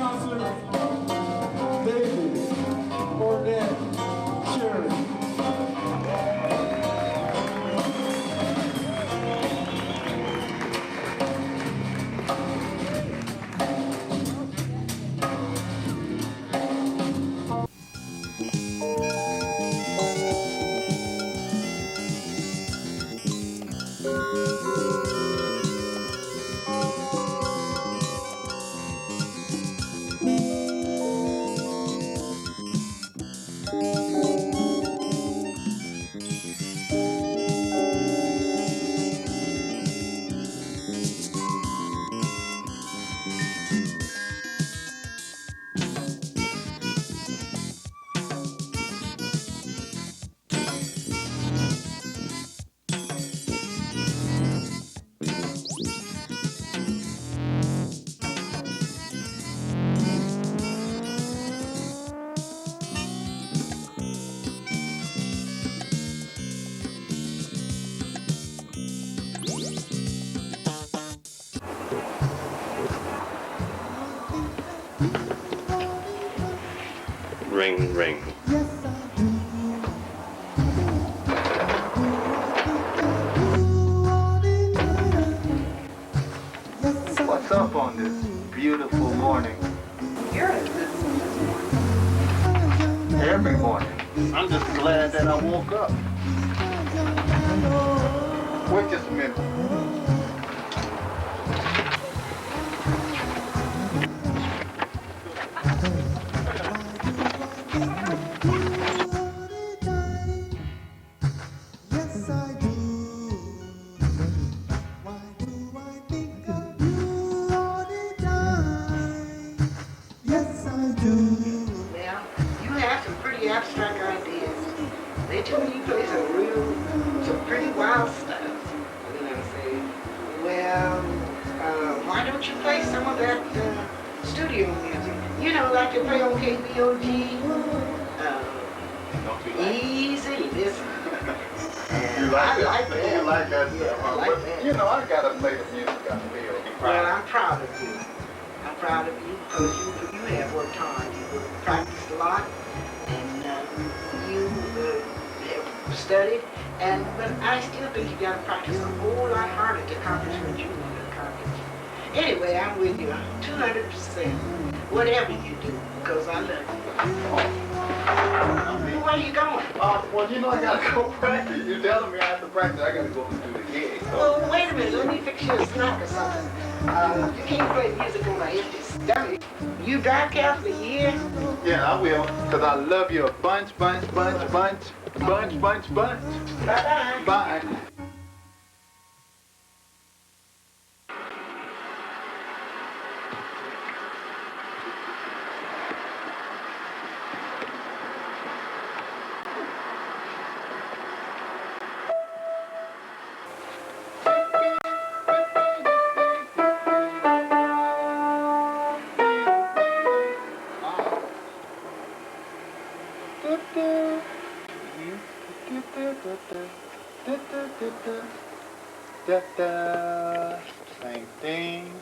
concert, David, Ornette Cherry. Ring, ring. What's up on this beautiful morning? You're a good one. Every morning. I'm just glad that I woke up. Wait just a minute. You know, I gotta play the music I feel. Well, I'm proud of you. I'm proud of you because you have worked hard. You practiced a lot, and you have studied. But I still think you got to practice a whole lot harder to accomplish what you want to accomplish. Anyway, I'm with you 200%. Whatever you do, because I love you. Where are you going? Well, you know, I gotta go practice. You're telling me I have to practice. I gotta go do the gig. Well, wait a minute. Let me fix you a snack or something. You can't play music on an empty stomach. You dry out for years? Yeah, I will. Because I love you a bunch. Bye-bye. Bye. Same thing.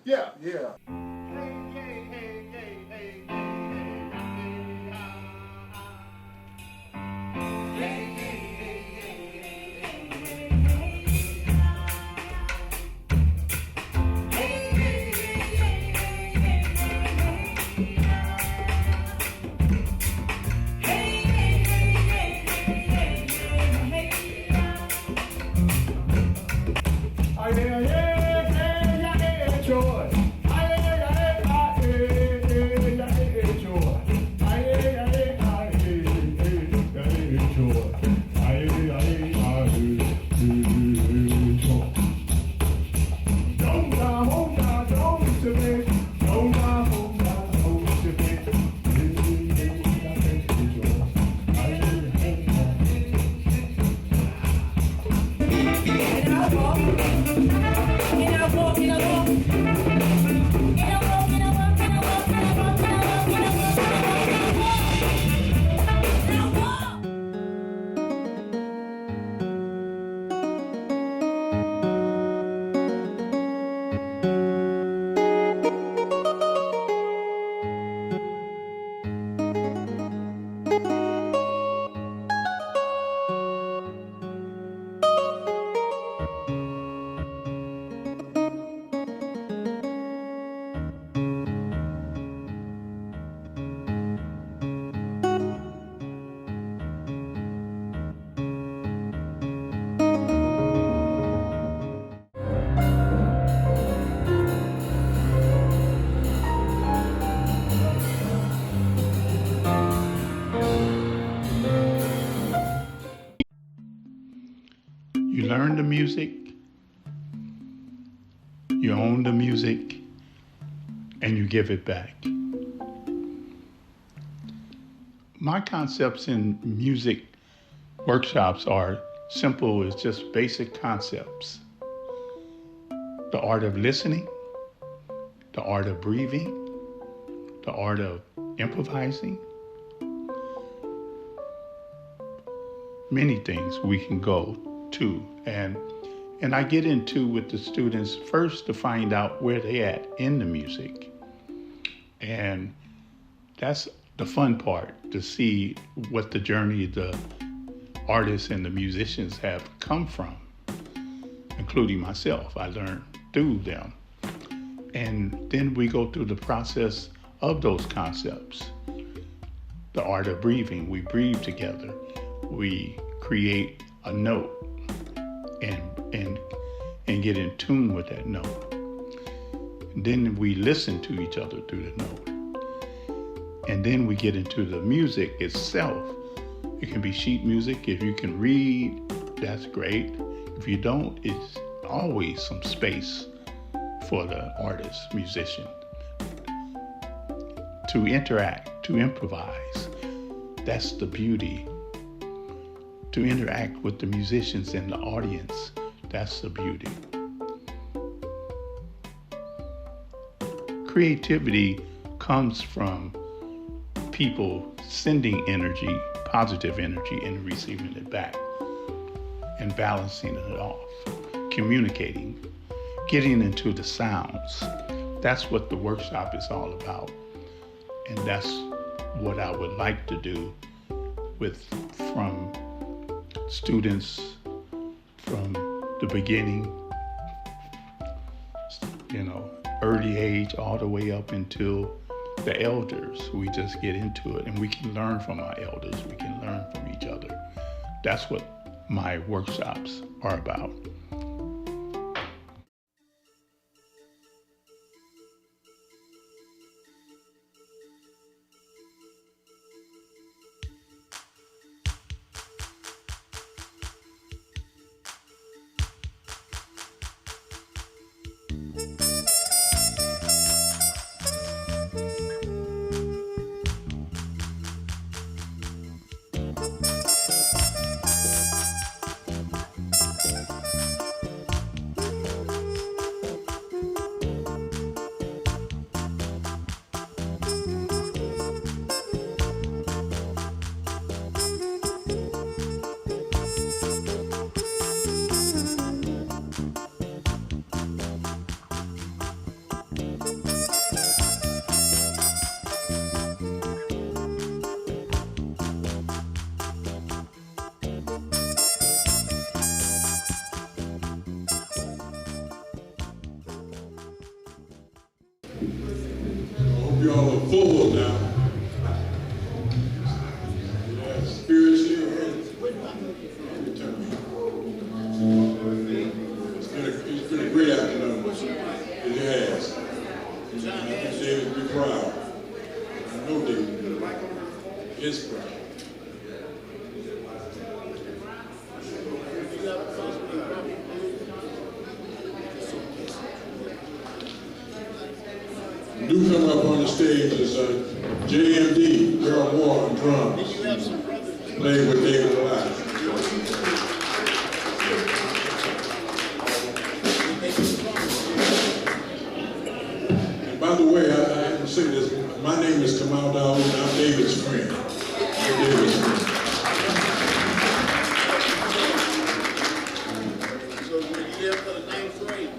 Yeah, yeah. You learn the music, you own the music, and you give it back. My concepts in music workshops are simple, it's just basic concepts. The art of listening, the art of breathing, the art of improvising. Many things we can go to, and I get into with the students first to find out where they at in the music. And that's the fun part, to see what the journey the artists and the musicians have come from, including myself. I learned through them. And then we go through the process of those concepts. The art of breathing, we breathe together. We create a note and get in tune with that note. And then we listen to each other through the note. And then we get into the music itself. It can be sheet music. If you can read, that's great. If you don't, it's always some space for the artist, musician, to interact, to improvise. That's the beauty. To interact with the musicians and the audience, that's the beauty. Creativity comes from people sending energy, positive energy, and receiving it back, and balancing it off, communicating, getting into the sounds. That's what the workshop is all about. And that's what I would like to do from students from the beginning, early age, all the way up until the elders. We just get into it, and we can learn from our elders. We can learn from each other. That's what my workshops are about. Hope you all are full now. Yeah, spiritually and it's been a great afternoon. It has. And I can say it be proud. I know David is proud. Do come up on the stage is JMD, Darryl Moore on drums, playing with David Lawrence. And by the way, I have to say this, my name is Kamau Daood, and I'm David's friend. I'm David's friend. So were you there for the 9th grade?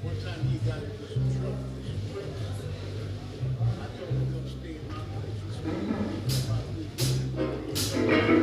One time he got into some trouble. I told him to stay in my place.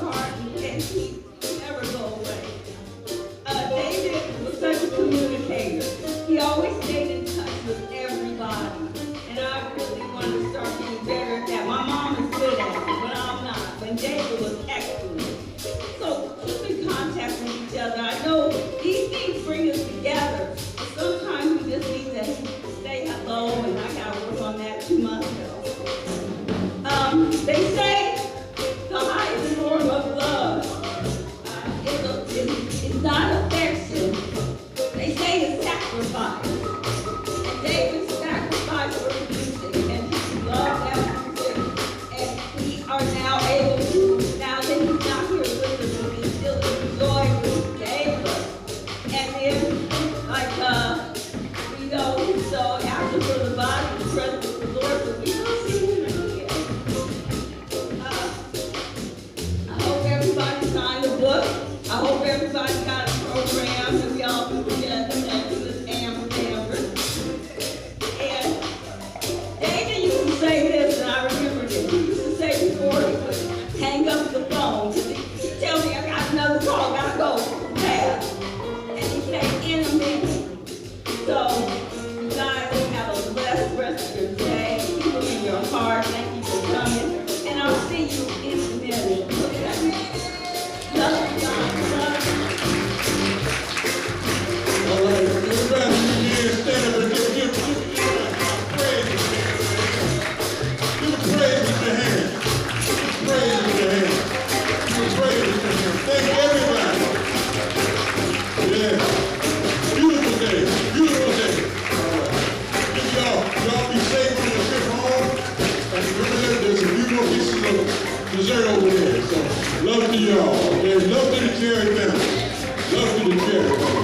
heart and he never go away. David was such a communicator. He always stayed in touch with everybody. And I really wanted to start being better at that. My mom is good at it, but I'm not. And David was excellent. So keep in contact with each other. I know these things bring us together. But sometimes we just need to say hello, and I got to work on that too myself. They say the highest form of love is not affection. They say it's sacrifice. And David sacrificed for the music, and he loved that music. And we are now able to, now that he's not here with us, we can still enjoy what he gave us. And then, like, we know, so after for the body, the presence of the Lord, but we don't see him again. I hope everybody signed the book. I hope everybody got a program that we all put together and do this Amber. And David used to say this, and I remember this. He used to say before he would hang up the phone, he'd tell me, I got another call, gotta go fast. And he'd say, in a minute. So, you guys have a blessed rest of your day. Keep them in your heart. Thank you for coming. And I'll see you in a minute. Okay? Love you guys. All right, everybody, you can stand up and give praise. Give praise with your hands. Give praise with your hands. Give praise with your hands. Thank everybody. Yeah. Beautiful day. Beautiful day. All right. Y'all be safe on your trip home. And remember, there's a few more pieces of dessert over there. So, love to y'all. Okay, love to the Cherry family. Love to the Cherry family.